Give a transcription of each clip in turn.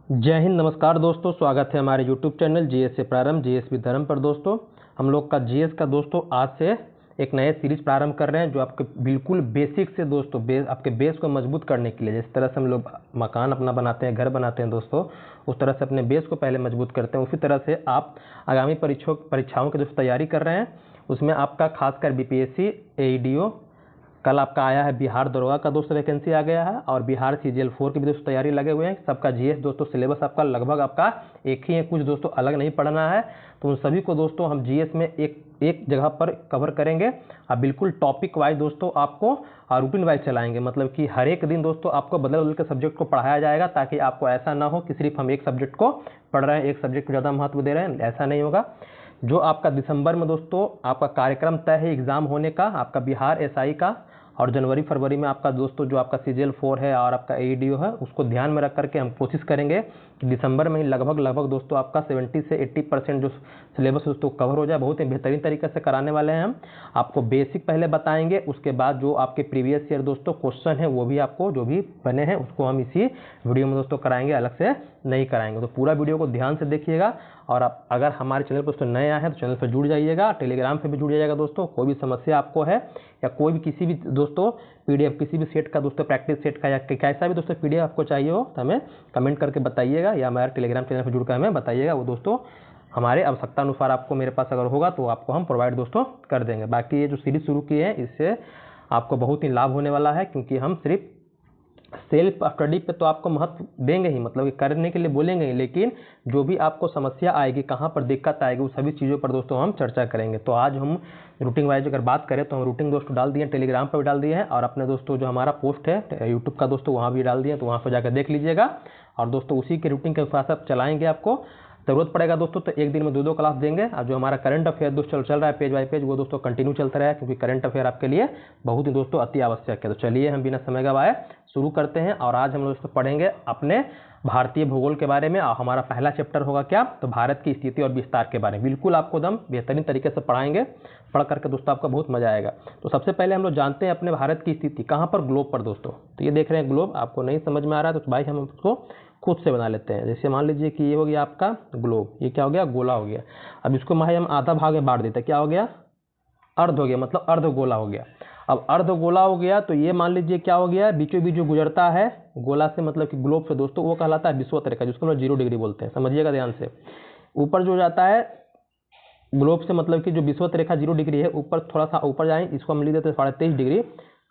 जय हिंद, नमस्कार दोस्तों। स्वागत है हमारे यूट्यूब चैनल जीएस से प्रारंभ जीएस विद धर्म पर। दोस्तों हम लोग का जीएस का दोस्तों आज से एक नए सीरीज प्रारंभ कर रहे हैं जो आपके बिल्कुल बेसिक से दोस्तों आपके बेस को मजबूत करने के लिए, जिस तरह से हम लोग मकान अपना बनाते हैं, घर बनाते हैं दोस्तों, उस तरह से अपने बेस को पहले मजबूत करते हैं। उसी तरह से आप आगामी परीक्षाओं की जो तैयारी कर रहे हैं उसमें आपका खासकर बीपीएससी, एईडीओ, कल आपका आया है बिहार दरोगा का दोस्तों वैकेंसी आ गया है, और बिहार सीजीएल 4 की भी दोस्तों तैयारी लगे हुए हैं। सबका जीएस दोस्तों सिलेबस आपका लगभग आपका एक ही है, कुछ दोस्तों अलग नहीं पढ़ना है। तो उन सभी को दोस्तों हम जीएस में एक जगह पर कवर करेंगे और बिल्कुल टॉपिक वाइज दोस्तों आपको रूटीन वाइज चलाएंगे। मतलब कि हर एक दिन दोस्तों आपको बदल बदल के सब्जेक्ट को पढ़ाया जाएगा, ताकि आपको ऐसा ना हो कि सिर्फ हम एक सब्जेक्ट को पढ़ रहे हैं, एक सब्जेक्ट को ज़्यादा महत्व दे रहे हैं। ऐसा नहीं होगा। जो आपका दिसंबर में दोस्तों आपका कार्यक्रम तय है एग्जाम होने का, आपका बिहार एसआई का, और जनवरी फरवरी में आपका दोस्तों जो आपका सीजीएल 4 है और आपका एईडीओ है, उसको ध्यान में रख करके हम कोशिश करेंगे कि दिसंबर में ही लगभग दोस्तों आपका 70 से 80% जो सिलेबस दोस्तों कवर हो जाए। बहुत ही बेहतरीन तरीके से कराने वाले हैं हम। आपको बेसिक पहले बताएंगे, उसके बाद जो आपके प्रीवियस ईयर दोस्तों क्वेश्चन है वो भी आपको जो भी बने हैं उसको हम इसी वीडियो में दोस्तों कराएंगे, अलग से नहीं कराएंगे। तो पूरा वीडियो को ध्यान से देखिएगा। और आप अगर हमारे चैनल पर दोस्तों नए आए हैं तो चैनल पर जुड़ जाइएगा, टेलीग्राम पे भी जुड़ जाइएगा दोस्तों। कोई भी समस्या आपको है या कोई भी किसी भी दोस्तों पीडीएफ किसी भी सेट का दोस्तों प्रैक्टिस सेट का या कैसा भी दोस्तों पीडीएफ आपको चाहिए हो तो हमें कमेंट करके बताइएगा, या हमारे टेलीग्राम चैनल पर जुड़कर हमें बताइएगा। वो दोस्तों हमारे आवश्यकता अनुसार आपको मेरे पास अगर होगा तो आपको हम प्रोवाइड दोस्तों कर देंगे। बाकी ये जो सीरीज शुरू की है इससे आपको बहुत ही लाभ होने वाला है, क्योंकि हम सिर्फ सेल्फ स्टडी पे तो आपको महत्व देंगे ही, मतलब कि करने के लिए बोलेंगे ही, लेकिन जो भी आपको समस्या आएगी, कहाँ पर दिक्कत आएगी, उस सभी चीज़ों पर दोस्तों हम चर्चा करेंगे। तो आज हम रूटीन वाइज अगर बात करें तो हम रूटीन दोस्तों डाल दिए हैं, टेलीग्राम पर भी डाल दिए हैं, और अपने दोस्तों जो हमारा पोस्ट है यूट्यूब का दोस्तों वहाँ भी डाल दिए, तो वहाँ पर जाकर देख लीजिएगा। और दोस्तों उसी के रूटीन के अनुसार सब चलाएंगे। आपको जरूरत पड़ेगा दोस्तों तो एक दिन में दो क्लास देंगे। और जो हमारा करंट अफेयर दोस्तों चल रहा है पेज बाय पेज, वो दोस्तों कंटिन्यू चलता रहा है, क्योंकि करंट अफेयर आपके लिए बहुत ही दोस्तों अति आवश्यक है। तो चलिए हम बिना समय गवाए शुरू करते हैं। और आज हम दोस्तों पढ़ेंगे अपने भारतीय भूगोल के बारे में, और हमारा पहला चैप्टर होगा क्या, तो भारत की स्थिति और विस्तार के बारे में। बिल्कुल आपको एकदम बेहतरीन तरीके से पढ़ाएंगे, पढ़ करके दोस्तों आपका बहुत मजा आएगा। तो सबसे पहले हम लोग जानते हैं अपने भारत की स्थिति कहाँ पर, ग्लोब पर दोस्तों। तो ये देख रहे हैं ग्लोब, आपको नहीं समझ में आ रहा है तो भाई हम उसको खुद से बना लेते हैं। जैसे मान लीजिए कि ये हो गया आपका ग्लोब, ये क्या हो गया, गोला हो गया। अब इसको भाई हम आधा भाग में बांट देते हैं, क्या हो गया, अर्ध हो गया, मतलब अर्ध गोला हो गया। अब अर्ध गोला हो गया तो ये मान लीजिए क्या हो गया, बीचों बीच जो गुजरता है गोला से, मतलब कि ग्लोब से दोस्तों, वो कहलाता है विषुवत रेखा, जिसको हम 0 डिग्री बोलते हैं। समझिएगा ध्यान से। ऊपर जो जाता है ग्लोब से, मतलब कि जो विषुवत रेखा 0 डिग्री है, ऊपर थोड़ा सा ऊपर जाए, इसको हम लिख देते हैं 23.5 डिग्री।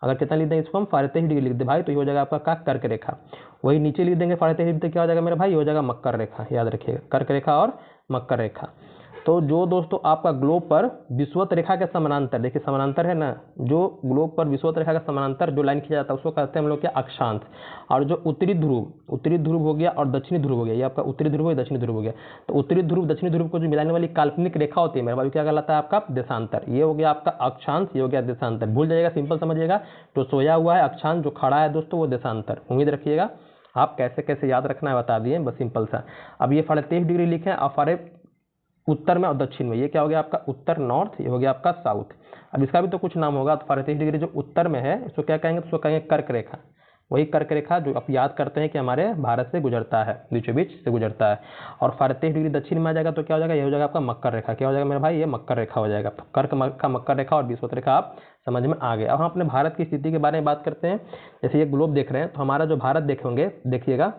अगर कितना लिख देंगे इसको हम 23.5 डिग्री लिख दे भाई, तो ये हो जाएगा आपका कर्क रेखा। वही नीचे लिख देंगे 23.5 डिग्री, तो क्या हो जाएगा मेरे भाई, ये हो जाएगा मकर रेखा। याद रखिएगा, कर्क रेखा और मकर रेखा। तो जो दोस्तों आपका ग्लोब पर विषुवत रेखा के समानांतर, देखिए समानांतर है ना, जो ग्लोब पर विषुवत रेखा के समानांतर जो लाइन खींचा जाता है उसको कहते हैं हम लोग क्या, अक्षांश। और जो उत्तरी ध्रुव हो गया और दक्षिणी ध्रुव हो गया, ये आपका उत्तरी ध्रुव है, दक्षिणी ध्रुव हो गया। तो उत्तरी ध्रुव दक्षिणी ध्रुव को जो मिलाने वाली काल्पनिक रेखा होती है मेरे भाई, क्या कहलाता है आपका, देशांतर। ये हो गया आपका अक्षांश, ये हो गया देशांतर। भूल जाइएगा, सिंपल समझिएगा। जो सोया हुआ है अक्षांश, जो खड़ा है दोस्तों वो देशांतर। उम्मीद रखिएगा आप कैसे कैसे याद रखना है बता दिए, बस सिंपल सा। अब ये 23.5 डिग्री लिखे और उत्तर में और दक्षिण में, ये क्या हो गया आपका उत्तर नॉर्थ, ये हो गया आपका साउथ। अब इसका भी तो कुछ नाम होगा। तो 23 डिग्री जो उत्तर में है इसको क्या कहेंगे, तो उसको कहेंगे कर्क रेखा। वही कर्क रेखा जो आप याद करते हैं कि हमारे भारत से गुजरता है, बीचों बीच से गुजरता है। और 23 डिग्री दक्षिण में आ जाएगा तो क्या हो जाएगा, ये हो जाएगा आपका मकर रेखा। क्या हो जाएगा मेरे भाई, ये मकर रेखा हो जाएगा। कर्क का मकर रेखा और विषुवत रेखा आप समझ में आ गए। अब हम अपने भारत की स्थिति के बारे में बात करते हैं। जैसे ये ग्लोब देख रहे हैं, तो हमारा जो भारत देखेंगे, देखिएगा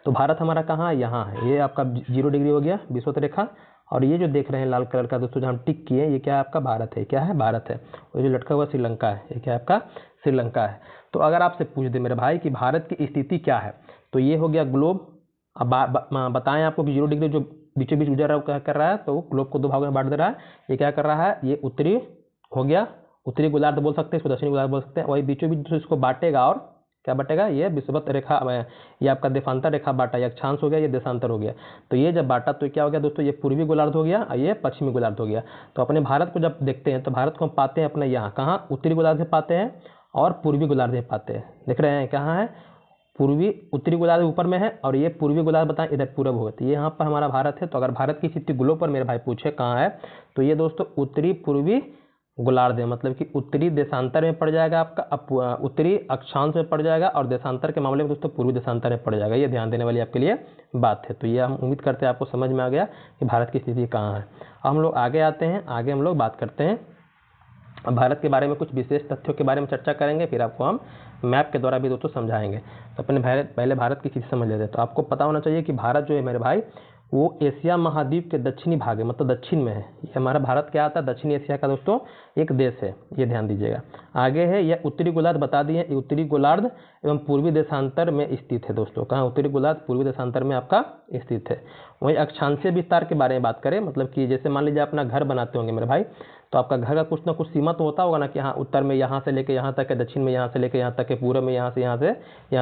तो भारत हमारा कहाँ है, यहाँ है। ये आपका 0 डिग्री हो गया विषुवत रेखा। और ये जो देख रहे हैं लाल कलर का दोस्तों, जो हम टिक किए, ये क्या है आपका भारत है। क्या है, भारत है। और जो लटका हुआ श्रीलंका है, ये क्या है आपका, श्रीलंका है। तो अगर आपसे पूछ दे मेरे भाई कि भारत की स्थिति क्या है, तो ये हो गया ग्लोब। अब बताएं आपको कि 0 डिग्री जो बीचों बीच गुजर रहा है क्या कर रहा है, तो ग्लोब को 2 भागों में बांट दे रहा है। ये क्या कर रहा है, ये उत्तरी हो गया, उत्तरी गोलार्ध बोल सकते हैं इसको, दक्षिणी गोलार्ध बोल सकते हैं। वही बीचों बीच इसको बांटेगा, और क्या बटेगा, ये विषुवत रेखा, ये आपका देशांतर रेखा बांटा, ये अक्षांश हो गया, ये देशांतर हो गया। तो ये जब बांटा तो क्या हो गया दोस्तों, ये पूर्वी गोलार्ध हो गया और ये पश्चिमी गोलार्ध हो गया। तो अपने भारत को जब देखते हैं तो भारत को हम पाते हैं अपने यहाँ कहाँ, उत्तरी गोलार्ध में पाते हैं और पूर्वी गोलार्ध में पाते हैं। देख रहे हैं कहाँ है, पूर्वी, उत्तरी गोलार्ध ऊपर में है और ये पूर्वी गोलार्ध बताएं इधर पूरब होगा। तो ये यहाँ पर हमारा भारत है। तो अगर भारत की स्थिति ग्लोब पर मेरे भाई पूछे कहाँ है, तो ये दोस्तों उत्तरी पूर्वी गोलार्ध में, मतलब कि उत्तरी देशांतर में पड़ जाएगा आपका, उत्तरी अक्षांश में पड़ जाएगा, और देशांतर के मामले में दोस्तों पूर्वी देशांतर में पड़ जाएगा। ये ध्यान देने वाली आपके लिए बात है। तो ये हम उम्मीद करते हैं आपको समझ में आ गया कि भारत की स्थिति कहाँ है। अब हम लोग आगे आते हैं, आगे हम लोग बात करते हैं अब भारत के बारे में कुछ विशेष तथ्यों के बारे में चर्चा करेंगे, फिर आपको हम मैप के द्वारा भी दोस्तों समझाएंगे। तो अपने पहले भारत की स्थिति समझ लेते हैं। तो आपको पता होना चाहिए कि भारत जो है मेरे भाई वो एशिया महाद्वीप के दक्षिणी भाग है, मतलब दक्षिण में है। ये हमारा भारत क्या आता है, दक्षिणी एशिया का दोस्तों एक देश है, ये ध्यान दीजिएगा। आगे है यह उत्तरी गोलार्ध, बता दिए उत्तरी गोलार्ध एवं पूर्वी देशांतर में स्थित है दोस्तों। कहाँ उत्तरी गोलार्ध पूर्वी देशांतर में आपका स्थित है। वहीं अक्षांशीय विस्तार के बारे में बात करें, मतलब कि जैसे मान लीजिए अपना घर बनाते होंगे मेरे भाई, तो आपका घर का कुछ ना कुछ सीमा तो होता होगा ना कि हाँ उत्तर में यहाँ से लेके यहाँ तक है, दक्षिण में यहाँ से लेके यहाँ तक है, पूर्व में यहाँ से यहाँ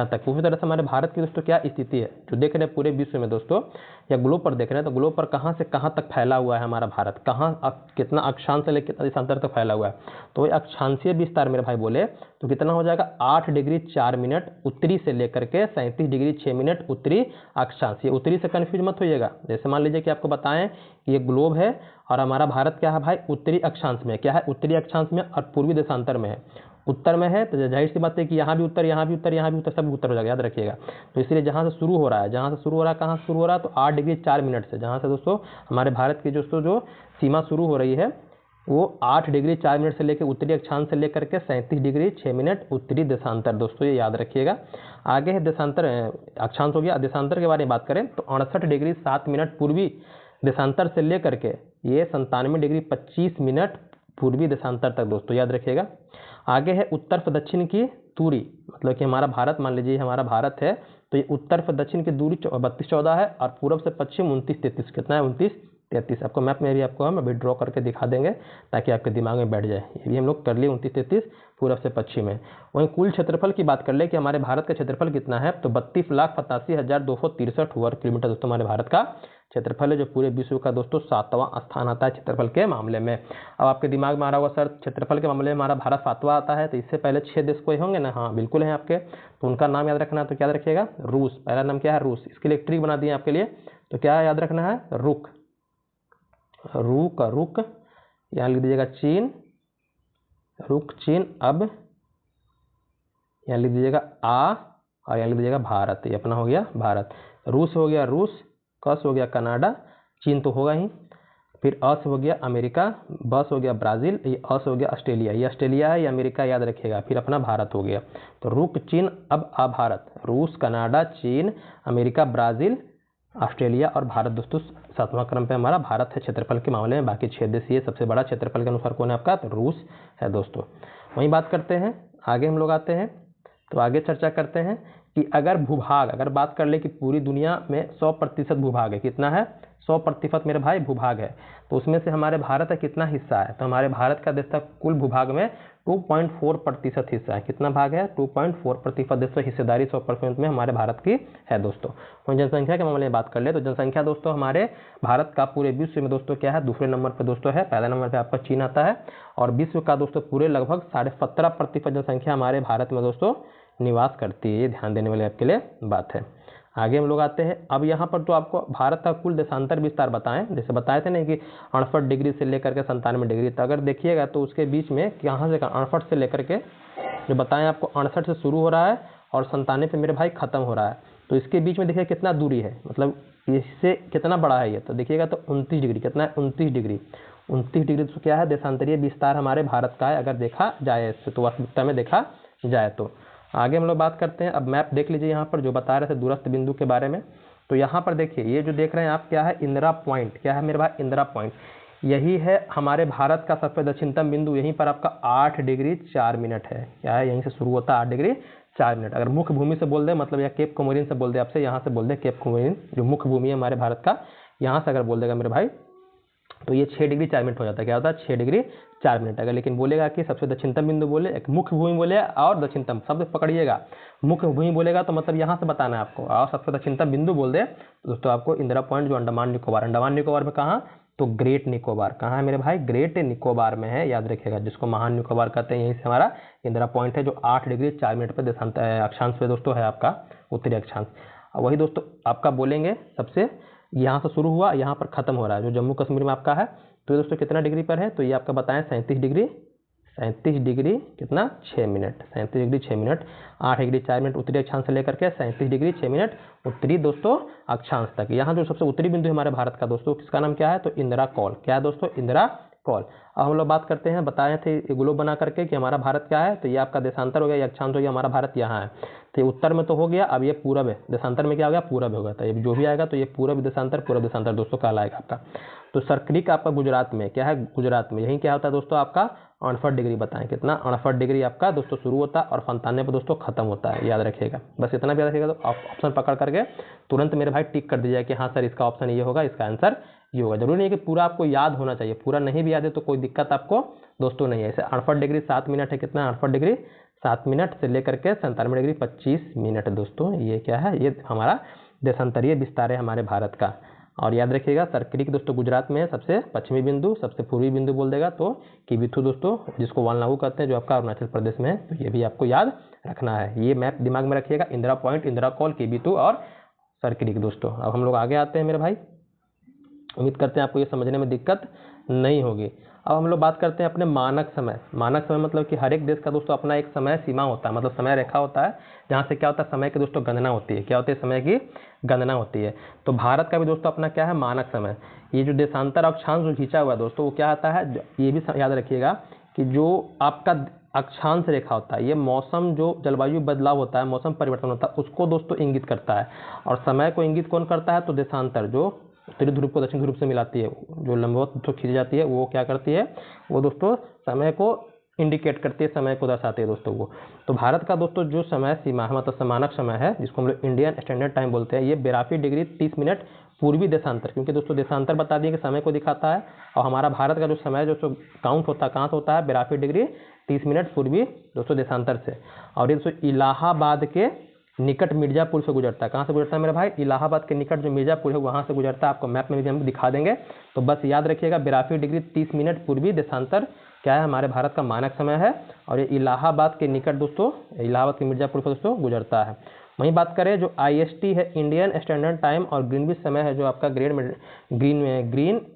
तक। उसी तरह से हमारे भारत की दोस्तों क्या स्थिति है, जो देख रहे हैं पूरे विश्व में दोस्तों या ग्लोब पर देख रहे हैं, तो ग्लोब पर कहाँ से कहाँ तक फैला हुआ है हमारा भारत, कहाँ कितना अक्षांश से लेकर कितना देशांतर तक फैला हुआ है। तो वही अक्षांशीय विस्तार मेरे भाई बोले तो कितना हो जाएगा, 8 डिग्री 4 मिनट उत्तरी से लेकर के 37 डिग्री 6 मिनट उत्तरी अक्षांश। ये उत्तरी से कन्फ्यूज मत होइएगा। जैसे मान लीजिए कि आपको बताएं कि ये ग्लोब है और हमारा भारत क्या है भाई, उत्तरी अक्षांश में। क्या है, उत्तरी अक्षांश में और पूर्वी देशांतर में है। उत्तर में है तो जाहिर सी बात है कि यहाँ भी उत्तर, यहाँ भी उत्तर, यहाँ भी उत्तर, सब उत्तर हो जाएगा, याद रखिएगा। तो इसलिए जहाँ से शुरू हो रहा है, कहाँ से शुरू हो रहा है, तो 8 डिग्री 4 मिनट से, जहाँ से दोस्तों हमारे भारत की दोस्तों जो सीमा शुरू हो रही है वो 8 डिग्री 4 मिनट से लेकर उत्तरी अक्षांश से लेकर के 37 डिग्री 6 मिनट उत्तरी देशांतर। दोस्तों ये याद रखिएगा। आगे है देशांतर, अक्षांश हो गया। देशांतर के बारे में बात करें तो 68 डिग्री 7 मिनट पूर्वी देशांतर से लेकर के ये 97 डिग्री 25 मिनट पूर्वी देशांतर तक दोस्तों, याद रखिएगा। आगे है उत्तर से दक्षिण की दूरी, मतलब कि हमारा भारत, मान लीजिए हमारा भारत है तो ये उत्तर से दक्षिण की दूरी 32-14 है और पूर्व से पश्चिम 29-33। कितना है, 29-33। आपको मैप में भी आपको हम अभी ड्रॉ करके दिखा देंगे ताकि आपके दिमाग में बैठ जाए। ये भी हम लोग कर लिए 29-33 पूर्व से पश्चिम है। वहीं कुल क्षेत्रफल की बात कर ले कि हमारे भारत का क्षेत्रफल कितना है, तो 32,87,263 वर्ग किलोमीटर दोस्तों हमारे भारत का क्षेत्रफल है, जो पूरे विश्व का दोस्तों 7वां स्थान आता है क्षेत्रफल के मामले में। अब आपके दिमाग में आ रहा होगा सर क्षेत्रफल के मामले में हमारा भारत 7वां आता है, तो इससे पहले 6 देश कोई होंगे ना, हाँ बिल्कुल हैं आपके। तो उनका नाम याद रखना है, तो क्या याद रखिएगा, रूस। पहला नाम क्या है, रूस। इसके लिए एक ट्रिक बना दिए आपके लिए, तो क्या याद रखना है, रुक, रू का रुक, यहाँ लिख दीजिएगा चीन, रुक चीन। अब यहाँ लिख दीजिएगा आ और यहाँ लिख दीजिएगा भारत। ये अपना हो गया भारत। रूस हो गया रूस, कस हो गया कनाडा, चीन तो होगा ही, फिर अस हो गया अमेरिका, बस हो गया ब्राज़ील, ये अस हो गया ऑस्ट्रेलिया। ये ऑस्ट्रेलिया है, ये अमेरिका, याद रखिएगा। फिर अपना भारत हो गया। तो रुक चीन अब आ भारत, रूस कनाडा चीन अमेरिका ब्राज़ील ऑस्ट्रेलिया और भारत दोस्तों 7वां क्रम पे हमारा भारत है क्षेत्रफल के मामले में। बाकी 6 देश, ये सबसे बड़ा क्षेत्रफल के अनुसार कौन है आपका, तो रूस है दोस्तों। वहीं बात करते हैं, आगे हम लोग आते हैं, तो आगे चर्चा करते हैं कि अगर भूभाग, अगर बात कर ले कि पूरी दुनिया में 100% भूभाग है, कितना है, 100% मेरे भाई भूभाग है, तो उसमें से हमारे भारत का कितना हिस्सा है, तो हमारे भारत का देश का कुल भूभाग में 2.4% हिस्सा है। कितना भाग है, 2.4% दोस्तों हिस्सेदारी 100% में हमारे भारत की है दोस्तों। वहीं जनसंख्या के मामले में बात कर ले तो जनसंख्या दोस्तों हमारे भारत का पूरे विश्व में दोस्तों क्या है, दूसरे नंबर पर दोस्तों है। पहला नंबर पर आपका चीन आता है और विश्व का दोस्तों पूरे लगभग 17.5% जनसंख्या हमारे भारत में दोस्तों निवास करती है। ये ध्यान देने वाले आपके लिए बात है। आगे हम लोग आते हैं। अब यहाँ पर तो आपको भारत का कुल देशांतर विस्तार बताएं, जैसे बताए थे ना कि 68 डिग्री से लेकर के 97 डिग्री तक। अगर देखिएगा तो उसके बीच में कहाँ से 68 से लेकर के जो बताएं आपको 68 से शुरू हो रहा है और 97 पे मेरे भाई खत्म हो रहा है। तो इसके बीच में देखिए कितना दूरी है, मतलब इससे कितना बड़ा है ये, तो देखिएगा तो 29 डिग्री। कितना है, 29 डिग्री। 29 डिग्री तो क्या है, देशांतरीय विस्तार हमारे भारत का है अगर देखा जाए इससे, तो वास्तविकता में देखा जाए तो। आगे हम लोग बात करते हैं। अब मैप देख लीजिए यहाँ पर जो बता रहे थे दूरस्थ बिंदु के बारे में। तो यहाँ पर देखिए ये जो देख रहे हैं आप क्या है, इंदिरा पॉइंट। क्या है मेरे भाई, इंदिरा पॉइंट। यही है हमारे भारत का सबसे दक्षिणतम बिंदु। यहीं पर आपका 8 डिग्री 4 मिनट है। क्या है, यहीं से शुरू होता है 8 डिग्री 4 मिनट। अगर मुख्य भूमि से बोल दे, मतलब या केप कोमोरिन से बोल दे आपसे, यहाँ से बोल दे केप कोमोरिन जो मुख्य भूमि है हमारे भारत का, यहाँ से अगर बोल देगा मेरे भाई तो ये 6 डिग्री 4 मिनट हो जाता है। क्या होता है, 6 डिग्री 4 मिनट। अगर लेकिन बोलेगा कि सबसे दक्षिणतम बिंदु बोले, एक मुख्य भूमि बोले और दक्षिणतम शब्द पकड़िएगा। मुख्य भूमि बोलेगा तो मतलब यहाँ से बताना है आपको, और सबसे दक्षिणतम बिंदु बोल दे तो दोस्तों आपको इंदिरा पॉइंट जो अंडमान निकोबार, अंडमान निकोबार में कहाँ, तो ग्रेट निकोबार। कहाँ है मेरे भाई, ग्रेट निकोबार में है, याद रखिएगा। जिसको महान निकोबार कहते हैं, यहीं से हमारा इंदिरा पॉइंट है जो 8 डिग्री 4 मिनट पर देशांतर अक्षांश पे दोस्तों है आपका उत्तरी अक्षांश। वही दोस्तों आपका बोलेंगे सबसे यहाँ से शुरू हुआ, यहाँ पर खत्म हो रहा है जो जम्मू कश्मीर में आपका है। तो ये दोस्तों कितना डिग्री पर है, तो ये आपका बताएं 37 डिग्री 37 डिग्री कितना 6 minute, 37 degree 6 minute, 8 degree 4 minute उत्तरी अक्षांश से लेकर के 37 डिग्री 6 मिनट उत्तरी दोस्तों अक्षांश तक। यहाँ जो सबसे उत्तरी बिंदु है हमारे भारत का दोस्तों, किसका नाम क्या है, तो इंदिरा कौल। क्या है दोस्तों, इंदिरा कौल। अब हम लोग बात करते हैं, बताए थे ग्लोब बना करके कि हमारा भारत क्या है, तो ये आपका देशांतर हो गया, ये अक्षांश हो गया, हमारा भारत यहाँ है। तो ये उत्तर में तो हो गया, अब ये पूरब है, देशांतर में क्या हो गया, पूरब हो गया। तो ये जो भी आएगा तो ये पूरब देशांतर दोस्तों कहलाएगा आपका। तो सर्करिक आपका गुजरात में क्या है, गुजरात में यही क्या होता है दोस्तों आपका 68 डिग्री, बताएं कितना 68 डिग्री आपका दोस्तों शुरू होता है और 95 पर दोस्तों खत्म होता है, याद रखिएगा। बस इतना भी याद रखिएगा। तो ऑप्शन पकड़ करके तुरंत मेरे भाई टिक कर दीजिए कि हाँ सर इसका ऑप्शन ये होगा, इसका आंसर ये होगा। जरूरी नहीं है कि पूरा आपको याद होना चाहिए, पूरा नहीं भी याद है तो कोई दिक्कत आपको दोस्तों नहीं है। ऐसे 68 डिग्री 7 मिनट है, कितना 68 डिग्री 7 मिनट से लेकर के 97 डिग्री 25 मिनट दोस्तों, ये क्या है, ये हमारा देशांतरीय विस्तार है हमारे भारत का। और याद रखिएगा सर्करिक दोस्तों गुजरात में है, सबसे पश्चिमी बिंदु, सबसे पूर्वी बिंदु बोल देगा तो किबिथु दोस्तों, जिसको वालनागू कहते हैं, जो आपका अरुणाचल प्रदेश में है। तो ये भी आपको याद रखना है, ये मैप दिमाग में रखिएगा, इंदिरा पॉइंट, इंदिरा कौल, किबिथु और सर्करिक दोस्तों। अब हम लोग आगे आते हैं मेरे भाई, उम्मीद करते हैं आपको ये समझने में दिक्कत नहीं होगी। अब हम लोग बात करते हैं अपने मानक समय। मानक समय मतलब कि हर एक देश का दोस्तों अपना एक समय सीमा होता है, मतलब समय रेखा होता है, जहाँ से क्या होता है समय की दोस्तों गणना होती है। क्या होती है, समय की गणना होती है। तो भारत का भी दोस्तों अपना क्या है, मानक समय। ये जो देशांतर अक्षांश जो खींचा हुआ है दोस्तों, वो क्या आता है, ये भी याद रखिएगा कि जो आपका अक्षांश रेखा होता है, ये मौसम जो जलवायु बदलाव होता है, मौसम परिवर्तन होता है, उसको दोस्तों इंगित करता है। और समय को इंगित कौन करता है, तो देशांतर, जो उत्तरी ध्रुव को दक्षिण ध्रुव से मिलाती है, जो लंबवत जो खींची जाती है, वो क्या करती है, वो दोस्तों समय को इंडिकेट करती है, समय को दर्शाती है दोस्तों वो। तो भारत का दोस्तों जो समय सीमा है, मतलब मानक समय है, जिसको हम लोग इंडियन स्टैंडर्ड टाइम बोलते हैं, ये 82 डिग्री 30 मिनट पूर्वी देशांतर, क्योंकि दोस्तों देशांतर बता दिए कि समय को दिखाता है। और हमारा भारत का जो समय जो काउंट होता है, कहाँ से होता है, 82 डिग्री 30 मिनट पूर्वी दोस्तों देशांतर से। और ये दोस्तों इलाहाबाद के निकट मिर्जापुर से गुजरता है। कहाँ से गुजरता है मेरे भाई, इलाहाबाद के निकट जो मिर्जापुर है वहाँ से गुजरता है। आपको मैप में भी हम दिखा देंगे, तो बस याद रखिएगा 82 डिग्री 30 मिनट पूर्वी देशांतर क्या है, हमारे भारत का मानक समय है। और ये इलाहाबाद के निकट दोस्तों, इलाहाबाद के मिर्जापुर पर दोस्तों गुजरता है। वहीं बात करें जो IST है, इंडियन स्टैंडर्ड टाइम, और ग्रीनविच समय है जो आपका ग्रीन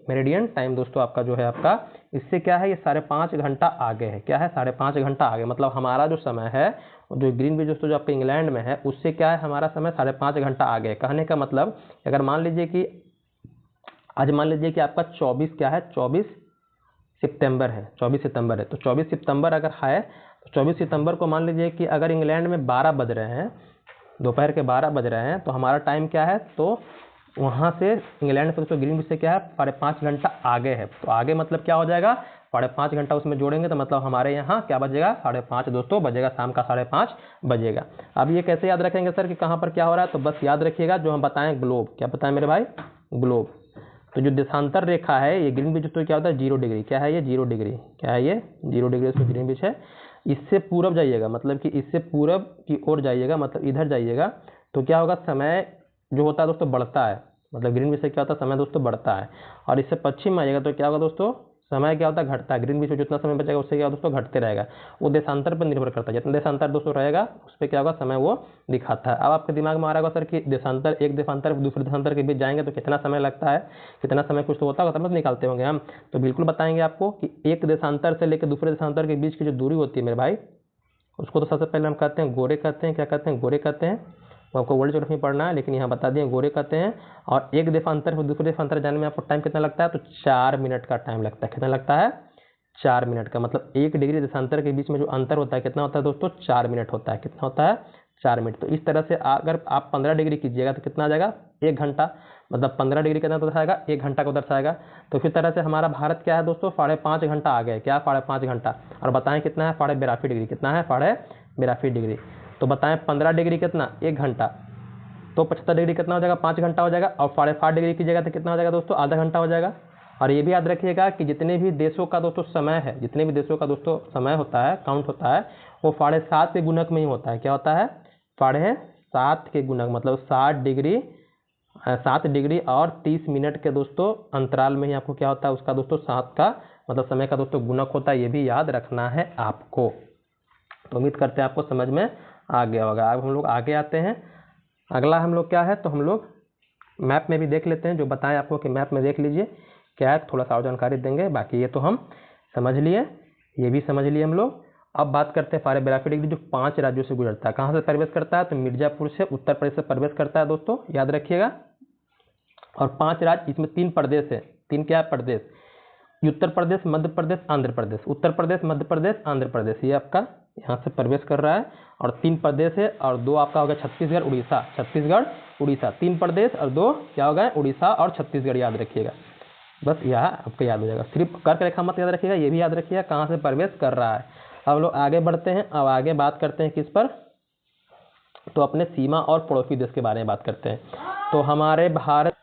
मेरिडियन टाइम दोस्तों आपका जो है आपका, इससे क्या है, ये 5.5 घंटा आगे है। क्या है, 5.5 घंटा आगे, मतलब हमारा जो समय है जो ग्रीनविच दोस्तों जो आपका इंग्लैंड में है, उससे क्या है, हमारा समय 5.5 घंटा आगे है। कहने का मतलब अगर मान लीजिए कि आज मान लीजिए कि आपका 24 क्या है, 24 सितंबर है, 24 सितंबर है। तो 24 सितंबर अगर है, तो 24 सितंबर को मान लीजिए कि अगर इंग्लैंड में 12 बज रहे हैं, दोपहर के 12 बज रहे हैं, तो हमारा टाइम क्या है, तो वहाँ से इंग्लैंड से दोस्तों ग्रीनविच से क्या है, 5.5 घंटा आगे है। तो आगे मतलब क्या हो जाएगा, 5.5 घंटा उसमें जोड़ेंगे तो मतलब हमारे यहाँ क्या बजेगा, 5:30 दोस्तों बजेगा, शाम का 5:30 बजेगा। अब ये कैसे याद रखेंगे सर कि कहाँ पर क्या हो रहा है, तो बस याद रखिएगा जो हम बताएं ग्लोब, क्या बताएं मेरे भाई, ग्लोब। तो जो देशांतर रेखा है ये ग्रीनविच तो क्या होता है 0 डिग्री, क्या है ये 0 डिग्री, क्या है ये 0 डिग्री उसमें ग्रीनविच है। इससे पूरब जाइएगा, मतलब कि इससे पूरब की ओर जाइएगा, मतलब इधर जाइएगा, तो क्या होगा, समय जो होता है दोस्तों बढ़ता है, मतलब ग्रीनविच से क्या होता है, समय दोस्तों बढ़ता है। और इससे पश्चिम आइएगा तो क्या होगा दोस्तों, समय क्या होता है घटता है। ग्रीनविच में जितना समय बचेगा उससे क्या दोस्तों घटते रहेगा, वो देशांतर पर निर्भर करता है। जितना देशांतर दोस्तों रहेगा उस पर क्या होगा, समय वो दिखाता है। अब आपके दिमाग में आ रहा होगा सर कि देशांतर, एक देशांतर दूसरे देशांतर के बीच जाएंगे तो कितना समय लगता है, कितना समय कुछ तो होता होगा, तब निकालते होंगे हम। तो बिल्कुल बताएंगे आपको कि एक देशांतर से लेकर दूसरे देशांतर के बीच की जो दूरी होती है मेरे भाई, उसको तो सबसे पहले हम कहते हैं गोरे कहते हैं। क्या कहते हैं, गोरे कहते हैं। वो आपको वर्ल्ड ज्योग्राफी पढ़ना है, लेकिन यहाँ बता दिए गोरे कहते हैं। और एक देशांतर से दूसरे देशांतर जाने में आपको टाइम कितना लगता है, तो 4 मिनट का टाइम लगता है। कितना लगता है, 4 मिनट का। मतलब 1 डिग्री देशांतर के बीच में जो अंतर होता है कितना होता है दोस्तों, 4 मिनट होता है। कितना होता है, 4 मिनट। तो इस तरह से अगर आप 15 डिग्री कीजिएगा तो कितना आ जाएगा, 1 घंटा। मतलब 15 डिग्री कितना दर्शाएगा, 1 घंटा को दर्शाएगा। तो इसी तरह से हमारा भारत क्या है दोस्तों, 5.5 घंटा आ गया। क्या, 5.5 घंटा। और बताएं कितना है, 82 डिग्री। कितना है, 82 डिग्री। तो बताएं 15 डिग्री कितना, 1 घंटा। तो 75 डिग्री कितना हो जाएगा, 5 घंटा हो जाएगा। और 5.5 डिग्री की जगह तो कितना हो जाएगा दोस्तों, आधा घंटा हो जाएगा। और ये भी याद रखिएगा कि जितने भी देशों का दोस्तों समय है, जितने भी देशों का दोस्तों समय होता है, काउंट होता है, वो 7.5 के गुणक में ही होता है। क्या होता है, 7.5 के गुणक, मतलब 7 डिग्री और 30 मिनट के दोस्तों अंतराल में ही आपको क्या होता है, उसका दोस्तों 7 का मतलब समय का दोस्तों गुणक होता है। ये भी याद रखना है आपको। तो उम्मीद करते हैं आपको समझ में आ गया होगा। अब हम लोग आगे आते हैं। अगला हम लोग क्या है, तो हम लोग मैप में भी देख लेते हैं, जो बताएं आपको कि मैप में देख लीजिए क्या है, थोड़ा सा और जानकारी देंगे। बाकी ये तो हम समझ लिए ये भी समझ लिए हम लोग। अब बात करते हैं फायरोग्राफी डिग्री जो 5 राज्यों से गुजरता है। कहाँ से प्रवेश करता है? तो मिर्जापुर से उत्तर प्रदेश से प्रवेश करता है दोस्तों, याद रखिएगा। और 5 राज्य, इसमें 3 प्रदेश है। 3 क्या है? प्रदेश। उत्तर प्रदेश, मध्य प्रदेश, आंध्र प्रदेश। उत्तर प्रदेश, मध्य प्रदेश, आंध्र प्रदेश, ये आपका यहाँ से प्रवेश कर रहा है। और 3 प्रदेश है और 2 आपका होगा छत्तीसगढ़, उड़ीसा। छत्तीसगढ़, उड़ीसा, 3 प्रदेश और 2 क्या होगा? उड़ीसा और छत्तीसगढ़, याद रखिएगा। बस यह आपको याद हो जाएगा। सिर्फ कर्क रेखा मत याद रखिएगा, ये भी याद रखिएगा कहाँ से प्रवेश कर रहा है। अब लोग आगे बढ़ते हैं। अब आगे बात करते हैं किस पर? तो अपने सीमा और पड़ोसी देश के बारे में बात करते हैं। तो हमारे भारत,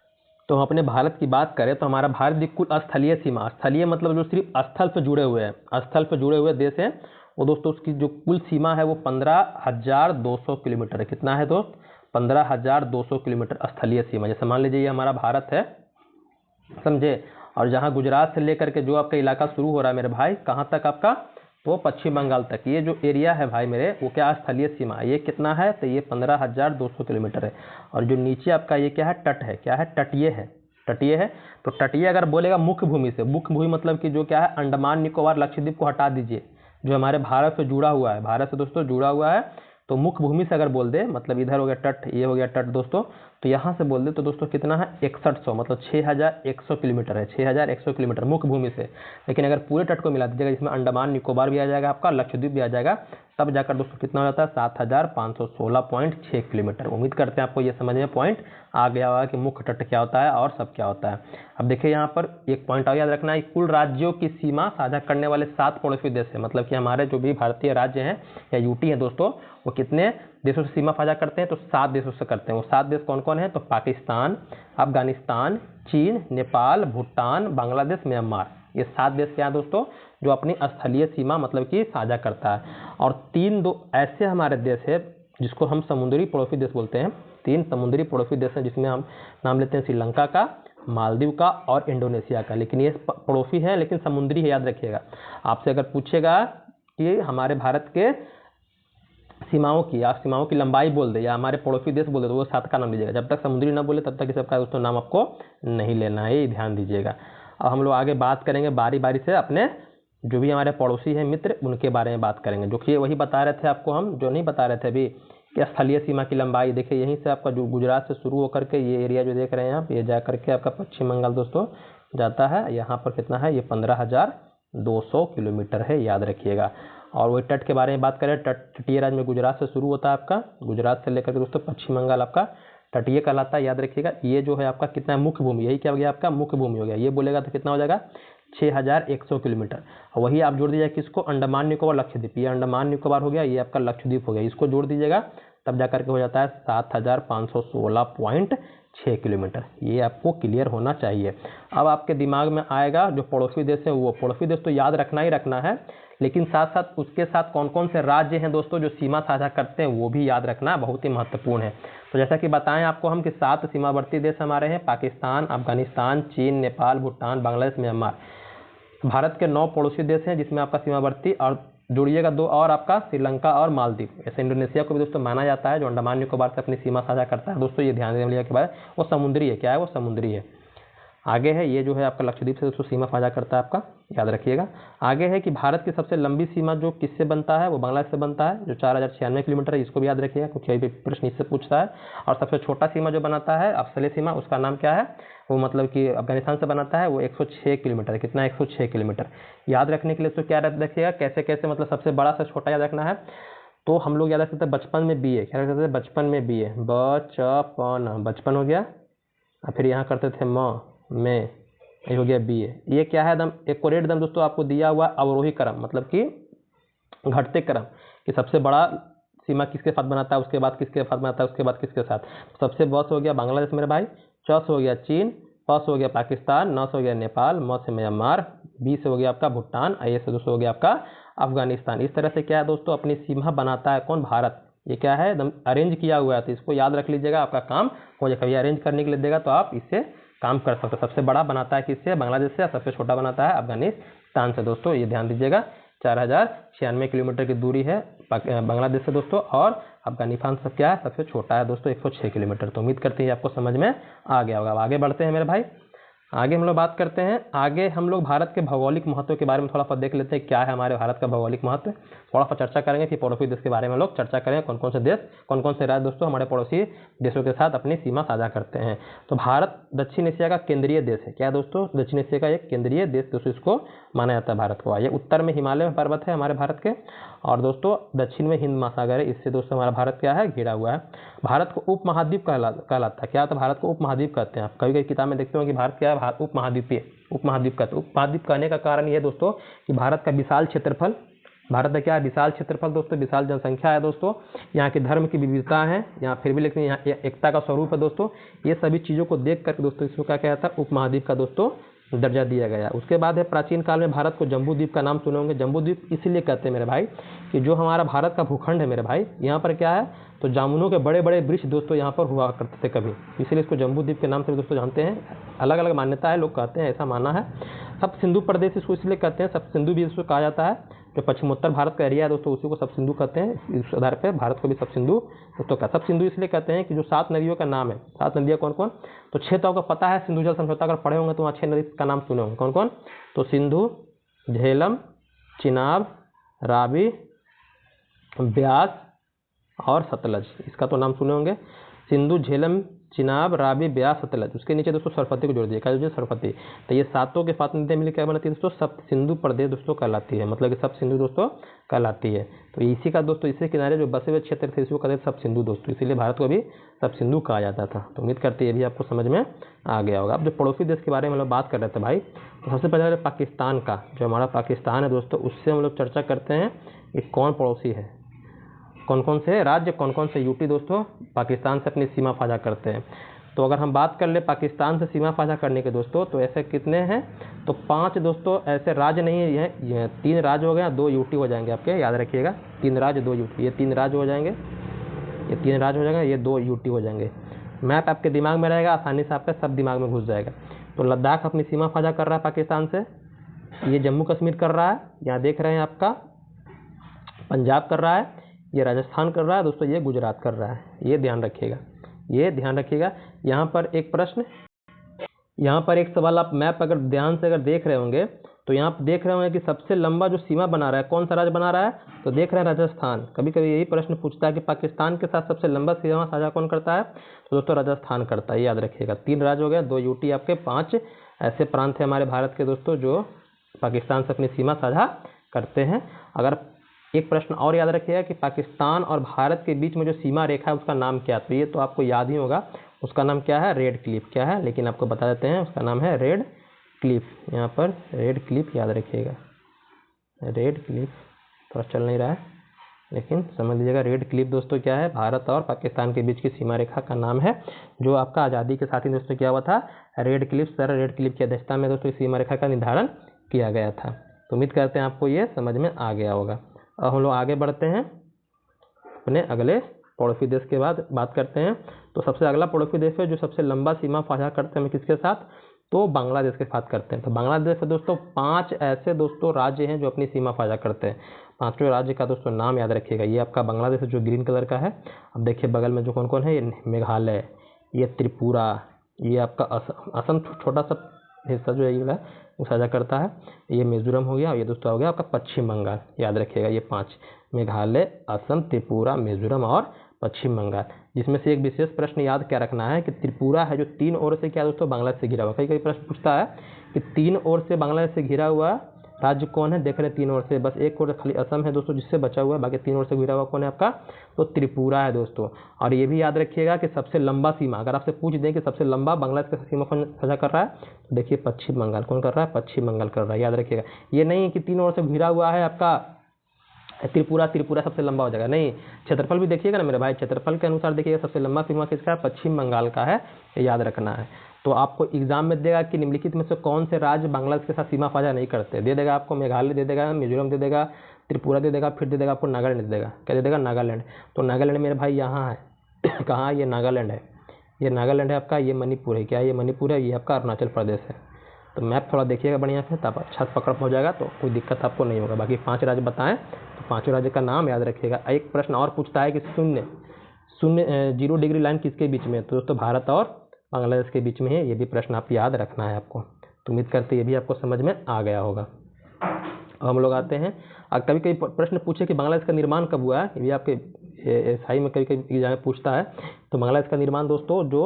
तो हम अपने भारत की बात करें तो हमारा भारत की कुल स्थलीय सीमा, स्थलीय मतलब जो सिर्फ स्थल से जुड़े हुए हैं, स्थल से जुड़े हुए देश हैं, वो दोस्तों उसकी जो कुल सीमा है वो 15,200 किलोमीटर है। कितना है दोस्त? 15,200 किलोमीटर स्थलीय सीमा। जैसे मान लीजिए ये हमारा भारत है, समझे। और जहाँ गुजरात से लेकर के जो आपका इलाका शुरू हो रहा है मेरे भाई, कहाँ तक आपका? तो पश्चिम बंगाल तक, ये जो एरिया है भाई मेरे, वो क्या? स्थलीय सीमा। ये कितना है? तो ये 15,200 किलोमीटर है। और जो नीचे आपका ये क्या है? तट है। क्या है? तटीय है। तटीय है। तो तटीय अगर बोलेगा मुख्य भूमि से, मुख्य भूमि मतलब कि जो क्या है? अंडमान निकोबार लक्षद्वीप को हटा दीजिए, जो हमारे भारत से जुड़ा हुआ है, भारत से दोस्तों जुड़ा हुआ है। तो मुख्य भूमि से अगर बोल दे, मतलब इधर हो गया तट, ये हो गया तट दोस्तों, तो यहाँ से बोल दे तो दोस्तों कितना है? 6100, मतलब 6100 किलोमीटर है। 6100 किलोमीटर मुख्य भूमि से। लेकिन अगर पूरे तट को मिला दीजिएगा, जिसमें अंडमान निकोबार भी आ जाएगा आपका, लक्षद्वीप भी आ जाएगा, तब जाकर दोस्तों कितना हो जाता है? 7516.6 किलोमीटर। उम्मीद करते हैं आपको ये समझ में पॉइंट आ गया होगा कि मुख्य तट क्या होता है और सब क्या होता है। अब देखिए यहाँ पर एक पॉइंट और याद रखना है, कुल राज्यों की सीमा साझा करने वाले 7 पड़ोसी देश है। मतलब कि हमारे जो भी भारतीय राज्य हैं या यूटी है दोस्तों, वो कितने देशों से सीमा साझा करते हैं? तो 7 देशों से करते हैं। वो 7 देश कौन कौन है? तो पाकिस्तान, अफगानिस्तान, चीन, नेपाल, भूटान, बांग्लादेश, म्यांमार। ये 7 देश क्या है दोस्तों? जो अपनी स्थलीय सीमा मतलब कि साझा करता है। और 3 ऐसे हमारे देश है जिसको हम समुद्री पड़ोसी देश बोलते हैं। 3 समुद्री पड़ोसी देश हैं, जिसमें हम नाम लेते हैं श्रीलंका का, मालदीव का और इंडोनेशिया का। लेकिन ये पड़ोसी है, लेकिन समुद्री है, याद रखिएगा। आपसे अगर पूछेगा कि हमारे भारत के सीमाओं की, या सीमाओं की लंबाई बोल दे या हमारे पड़ोसी देश बोल दे, तो वो 7 का नाम लीजिएगा। जब तक समुद्री ना बोले तब तक ये सबका दोस्तों नाम आपको नहीं लेना है, ये ध्यान दीजिएगा। अब हम लोग आगे बात करेंगे बारी बारी से अपने जो भी हमारे पड़ोसी हैं मित्र, उनके बारे में बात करेंगे। जो कि वही बता रहे थे आपको हम, जो नहीं बता रहे थे अभी, कि स्थलीय सीमा की लंबाई देखिए, यहीं से आपका जो गुजरात से शुरू होकर के ये एरिया जो देख रहे हैं आप, ये जा करके आपका पश्चिम बंगाल दोस्तों जाता है। यहाँ पर कितना है? ये 15,200 किलोमीटर है, याद रखिएगा। और वही तट के बारे में बात करें, तटीय राज्य में गुजरात से शुरू होता है आपका, गुजरात से लेकर के दोस्तों पश्चिम बंगाल आपका तटीय कहलाता है, याद रखिएगा। ये जो है आपका कितना है? मुख्य भूमि, यही क्या हो गया आपका? मुख्य भूमि हो गया। ये बोलेगा तो कितना हो जाएगा? 6100 किलोमीटर। और वही आप जोड़ दीजिएगा किसको? अंडमान निकोबार लक्षद्वीप। ये अंडमान निकोबार हो गया, ये आपका लक्षद्वीप हो गया, इसको जोड़ दीजिएगा, तब जाकर के हो जाता है 7516.6 किलोमीटर। ये आपको क्लियर होना चाहिए। अब आपके दिमाग में आएगा जो पड़ोसी देश है, वो पड़ोसी देश तो याद रखना ही रखना है, लेकिन साथ साथ उसके साथ कौन कौन से राज्य हैं दोस्तों जो सीमा साझा करते हैं, वो भी याद रखना बहुत ही महत्वपूर्ण है। तो जैसा कि बताएं आपको हम कि 7 सीमावर्ती देश हमारे हैं, पाकिस्तान, अफगानिस्तान, चीन, नेपाल, भूटान, बांग्लादेश, म्यांमार। भारत के 9 पड़ोसी देश हैं जिसमें आपका सीमावर्ती, और जोड़िएगा 2 और आपका श्रीलंका और मालदीव। ऐसे इंडोनेशिया को भी दोस्तों माना जाता है, जो अंडमान निकोबार से अपनी सीमा साझा करता है दोस्तों। ये ध्यान देने के बाद वो समुद्री है। क्या है? वो समुद्री है। आगे है ये जो है आपका लक्षद्वीप से दोस्तों सीमा साझा करता है आपका, याद रखिएगा। आगे है कि भारत की सबसे लंबी सीमा जो किससे बनता है? वो बांग्लादेश से बनता है, जो 4096 किलोमीटर है। इसको भी याद रखिएगा क्योंकि अभी प्रश्न इससे पूछता है। और सबसे छोटा सीमा जो बनाता है स्थलीय सीमा, उसका नाम क्या है? वो मतलब कि अफगानिस्तान से बनाता है, वो 106 किलोमीटर। कितना? 106 किलोमीटर। याद रखने के लिए तो क्या रखिएगा, कैसे कैसे, मतलब सबसे बड़ा से छोटा याद रखना है। तो हम लोग याद रख सकते हैं बचपन में BA, क्या रख सकते हैं? बचपन में BA, बचपन, बचपन हो गया। और फिर यहाँ करते थे में, ये हो गया BA। ये क्या है? एकदम एक्यूरेट एकदम दोस्तों आपको दिया हुआ अवरोही क्रम, मतलब कि घटते क्रम, कि सबसे बड़ा सीमा किसके साथ बनाता है, उसके बाद किसके साथ बनाता है, उसके बाद किसके साथ। सबसे ब से हो गया बांग्लादेश मेरे भाई, च से हो गया चीन, प से हो गया पाकिस्तान, न से हो गया नेपाल, म से म्यांमार, बी से हो गया आपका भूटान, ए से दोस्तों हो गया आपका अफगानिस्तान। इस तरह से क्या है दोस्तों अपनी सीमा बनाता है कौन? भारत। ये क्या है? एकदम अरेंज किया हुआ है, तो इसको याद रख लीजिएगा, आपका काम हो जाएगा। कभी अरेंज करने के लिए देगा तो आप इससे काम कर सकते हो। सबसे बड़ा बनाता है किससे? बांग्लादेश से। सबसे छोटा बनाता है अफगानिस्तान से दोस्तों, ये ध्यान दीजिएगा। 4096 किलोमीटर की दूरी है बांग्लादेश से दोस्तों, और अफगानिस्तान से क्या है? सबसे छोटा है दोस्तों, 106 किलोमीटर। तो उम्मीद करते हैं आपको समझ में आ गया होगा। आगे बढ़ते हैं मेरे भाई। आगे हम लोग बात करते हैं, आगे हम लोग भारत के भौगोलिक महत्व के बारे में थोड़ा सा देख लेते हैं, क्या है हमारे भारत का भौगोलिक महत्व, थोड़ा सा चर्चा करेंगे। फिर पड़ोसी देश के बारे में लोग चर्चा करेंगे, कौन कौन से देश, कौन कौन से राज्य दोस्तों हमारे पड़ोसी देशों के साथ अपनी सीमा साझा करते हैं। तो भारत दक्षिण एशिया का केंद्रीय देश है। क्या दोस्तों? दक्षिण एशिया का एक केंद्रीय देश दोस्तों इसको माना जाता है भारत को। ये उत्तर में हिमालय पर्वत है हमारे भारत के, और दोस्तों दक्षिण में हिंद महासागर है। इससे दोस्तों हमारा भारत क्या है? घिरा हुआ है। भारत को उपमहाद्वीप कहलाता है। क्या? तो भारत को उपमहाद्वीप कहते हैं। आप कभी कभी किताब में देखते हो कि भारत क्या है? उपमहाद्वीपीय, उपमहाद्वीप कहते हैं। उपमहाद्वीप कहने का कारण ये दोस्तों कि भारत का विशाल क्षेत्रफल, भारत का क्या है? विशाल क्षेत्रफल दोस्तों, विशाल जनसंख्या है दोस्तों, यहाँ के धर्म की विविधता है यहाँ, फिर भी लेकिन यहाँ एकता का स्वरूप है दोस्तों। ये सभी चीज़ों को देख कर दोस्तों इसको क्या कहता है? उपमहाद्वीप का दोस्तों दर्जा दिया गया। उसके बाद है प्राचीन काल में भारत को जम्बू द्वीप का नाम सुने होंगे। जम्बू द्वीप इसलिए कहते हैं मेरे भाई कि जो हमारा भारत का भूखंड है मेरे भाई, यहाँ पर क्या है? तो जामुनों के बड़े बड़े वृक्ष दोस्तों यहाँ पर हुआ करते थे कभी, इसलिए इसको जम्बू द्वीप के नाम से दोस्तों जानते हैं। अलग अलग मान्यता है, लोग कहते हैं, ऐसा मानना है। सब सिंधु प्रदेश इसको इसलिए कहते हैं, सब सिंधु भी इसको कहा जाता है। जो पश्चिमोत्तर भारत का एरिया है दोस्तों उसी को सब सिंधु कहते हैं। इस आधार पर भारत को भी सब सिंधु दोस्तों का सब सिंधु इसलिए कहते हैं कि जो 7 नदियों का नाम है, 7 नदियाँ कौन कौन? तो 6 तो आपको पता है, सिंधु जल समझौता अगर पढ़े होंगे तो वहाँ 6 नदी का नाम सुने होंगे। कौन कौन? तो सिंधु, झेलम, चिनाब, रावी, ब्यास और सतलज, इसका तो नाम सुने होंगे। सिंधु, झेलम, चिनाब, रावी, ब्यास, सतलज। उसके नीचे दोस्तों सरस्वती को जोड़ दिया, क्या? सरस्वती। तो ये सातों के 7 नदियाँ मिलकर क्या बनाती है दोस्तों? सब सिंधु प्रदेश दोस्तों कहलाती है, मतलब कि सब सिंधु दोस्तों कहलाती है। तो इसी का दोस्तों इसके किनारे जो बसे हुए क्षेत्र थे इसको कहते हैं सब सिंधु दोस्तों, इसीलिए भारत को भी सब सिंधु कहा जाता था। तो उम्मीद करते हैं ये भी आपको समझ में आ गया होगा। अब जो पड़ोसी देश के बारे में हम लोग बात कर रहे थे भाई, तो सबसे पहले पाकिस्तान का, जो हमारा पाकिस्तान है दोस्तों, उससे हम लोग चर्चा करते हैं कि कौन पड़ोसी है, कौन कौन से राज्य, कौन कौन से यूटी दोस्तों पाकिस्तान से अपनी सीमा साझा करते हैं। तो अगर हम बात कर ले पाकिस्तान से सीमा साझा करने के दोस्तों, तो ऐसे कितने हैं? तो 5 दोस्तों ऐसे राज्य नहीं है, ये 3 राज्य हो गए, 2 यूटी हो जाएंगे आपके, याद रखिएगा। 3 राज्य 2 यूटी, ये 3 राज्य हो जाएंगे, ये 3 राज्य हो जाएंगे, ये 2 यूटी हो जाएंगे। मैप आपके दिमाग में रहेगा, आसानी से आपका सब दिमाग में घुस जाएगा। तो लद्दाख अपनी सीमा साझा कर रहा है पाकिस्तान से, ये जम्मू कश्मीर कर रहा है, यहाँ देख रहे हैं आपका पंजाब कर रहा है, ये राजस्थान कर रहा है दोस्तों, ये गुजरात कर रहा है। ये ध्यान रखिएगा, ये ध्यान रखिएगा। यहाँ पर एक प्रश्न, यहाँ पर एक सवाल, आप मैप अगर ध्यान से अगर देख रहे होंगे तो यहाँ पर देख रहे होंगे कि सबसे लंबा जो सीमा बना रहा है कौन सा राज्य बना रहा है? तो देख रहे हैं राजस्थान। कभी कभी यही प्रश्न पूछता है कि पाकिस्तान के साथ सबसे लंबा सीमा साझा कौन करता है? तो दोस्तों राजस्थान करता है, याद रखिएगा। 3 राज्य हो गए, 2 यूटी आपके, 5 ऐसे प्रांत हैं हमारे भारत के दोस्तों जो पाकिस्तान से अपनी सीमा साझा करते हैं। अगर एक प्रश्न और याद रखिएगा कि पाकिस्तान और भारत के बीच में जो सीमा रेखा है उसका नाम क्या है? तो ये तो आपको याद ही होगा, उसका नाम क्या है? Red Cliff. क्या है? लेकिन आपको बता देते हैं, उसका नाम है रेड क्लिफ। यहाँ पर रेड क्लिफ याद रखिएगा, रेड क्लिफ। थोड़ा चल नहीं रहा है लेकिन समझ लीजिएगा, रेड क्लिफ दोस्तों क्या है? भारत और पाकिस्तान के बीच की सीमा रेखा का नाम है, जो आपका आज़ादी के साथ ही दोस्तों क्या हुआ था? Red Cliff. Sir red Cliff की अध्यक्षता में दोस्तों सीमा रेखा का निर्धारण किया गया था। तो उम्मीद करते हैं आपको ये समझ में आ गया होगा। अब हम लोग आगे बढ़ते हैं, अपने अगले पड़ोसी देश के बाद बात करते हैं। तो सबसे अगला पड़ोसी देश है जो सबसे लंबा सीमा साझा करते हैं किसके साथ? तो बांग्लादेश के साथ करते हैं। तो बांग्लादेश से दोस्तों 5 ऐसे दोस्तों राज्य हैं जो अपनी सीमा साझा करते हैं। 5वें राज्य का दोस्तों नाम याद रखिएगा। ये आपका बांग्लादेश जो ग्रीन कलर का है। अब देखिए बगल में जो कौन कौन है, ये मेघालय, ये त्रिपुरा, ये आपका असम छोटा सा हिस्सा जो है ये वो साझा करता है, ये मिजोरम हो गया, और ये दोस्तों हो गया आपका पश्चिम बंगाल। याद रखिएगा ये 5, मेघालय, असम, त्रिपुरा, मिजोरम और पश्चिम बंगाल। जिसमें से एक विशेष प्रश्न याद क्या रखना है कि त्रिपुरा है जो 3 ओर से क्या दोस्तों बांग्लादेश से घिरा हुआ। कई प्रश्न पूछता है कि 3 ओर से बांग्लादेश से घिरा हुआ राज्य कौन है? देख रहे हैं 3 ओर से, बस एक ओर खाली असम है दोस्तों जिससे बचा हुआ है, बाकी 3 ओर से घिरा हुआ कौन है आपका? तो त्रिपुरा है दोस्तों। और ये भी याद रखिएगा कि सबसे लंबा सीमा, अगर आपसे पूछ दें कि सबसे लंबा बांग्लादेश का सीमा कौन साझा कर रहा है, तो देखिए पश्चिम बंगाल। कौन कर रहा है? पश्चिम बंगाल कर रहा है, याद रखिएगा। ये नहीं कि 3 ओर से घिरा हुआ है आपका त्रिपुरा, त्रिपुरा सबसे लंबा हो जाएगा, नहीं। क्षेत्रफल भी देखिएगा ना मेरे भाई, क्षेत्रफल के अनुसार देखिएगा सबसे लंबा सीमा किसका है? पश्चिम बंगाल का है, याद रखना है। तो आपको एग्जाम में देगा कि निम्नलिखित में से कौन से राज्य बांग्लादेश के साथ सीमा साझा नहीं करते? दे देगा आपको मेघालय दे देगा, मिजोरम दे देगा, त्रिपुरा दे देगा, फिर दे देगा आपको नागालैंड दे देगा। क्या दे देगा? नागालैंड। तो नागालैंड मेरे भाई यहाँ है कहाँ? ये नागालैंड है, ये नागालैंड है आपका, ये मणिपुर है। क्या ये मणिपुर है? ये आपका अरुणाचल प्रदेश है। तो मैप थोड़ा देखिएगा बढ़िया से, तब अच्छा पकड़ हो जाएगा, तो कोई दिक्कत आपको नहीं होगा। बाकी 5 राज्य बताएं, तो 5 राज्य का नाम याद रखिएगा। एक प्रश्न और पूछता है कि 0 डिग्री लाइन किसके बीच में है? तो दोस्तों भारत और बांग्लादेश के बीच में है। ये भी प्रश्न आप याद रखना है आपको। तो उम्मीद करते ये भी आपको समझ में आ गया होगा। अब हम लोग आते हैं, कभी कभी प्रश्न पूछे कि बांग्लादेश का निर्माण कब हुआ है, ये भी आपके एसआई में कभी कभी एग्जाम में पूछता है। तो बांग्लादेश का निर्माण दोस्तों जो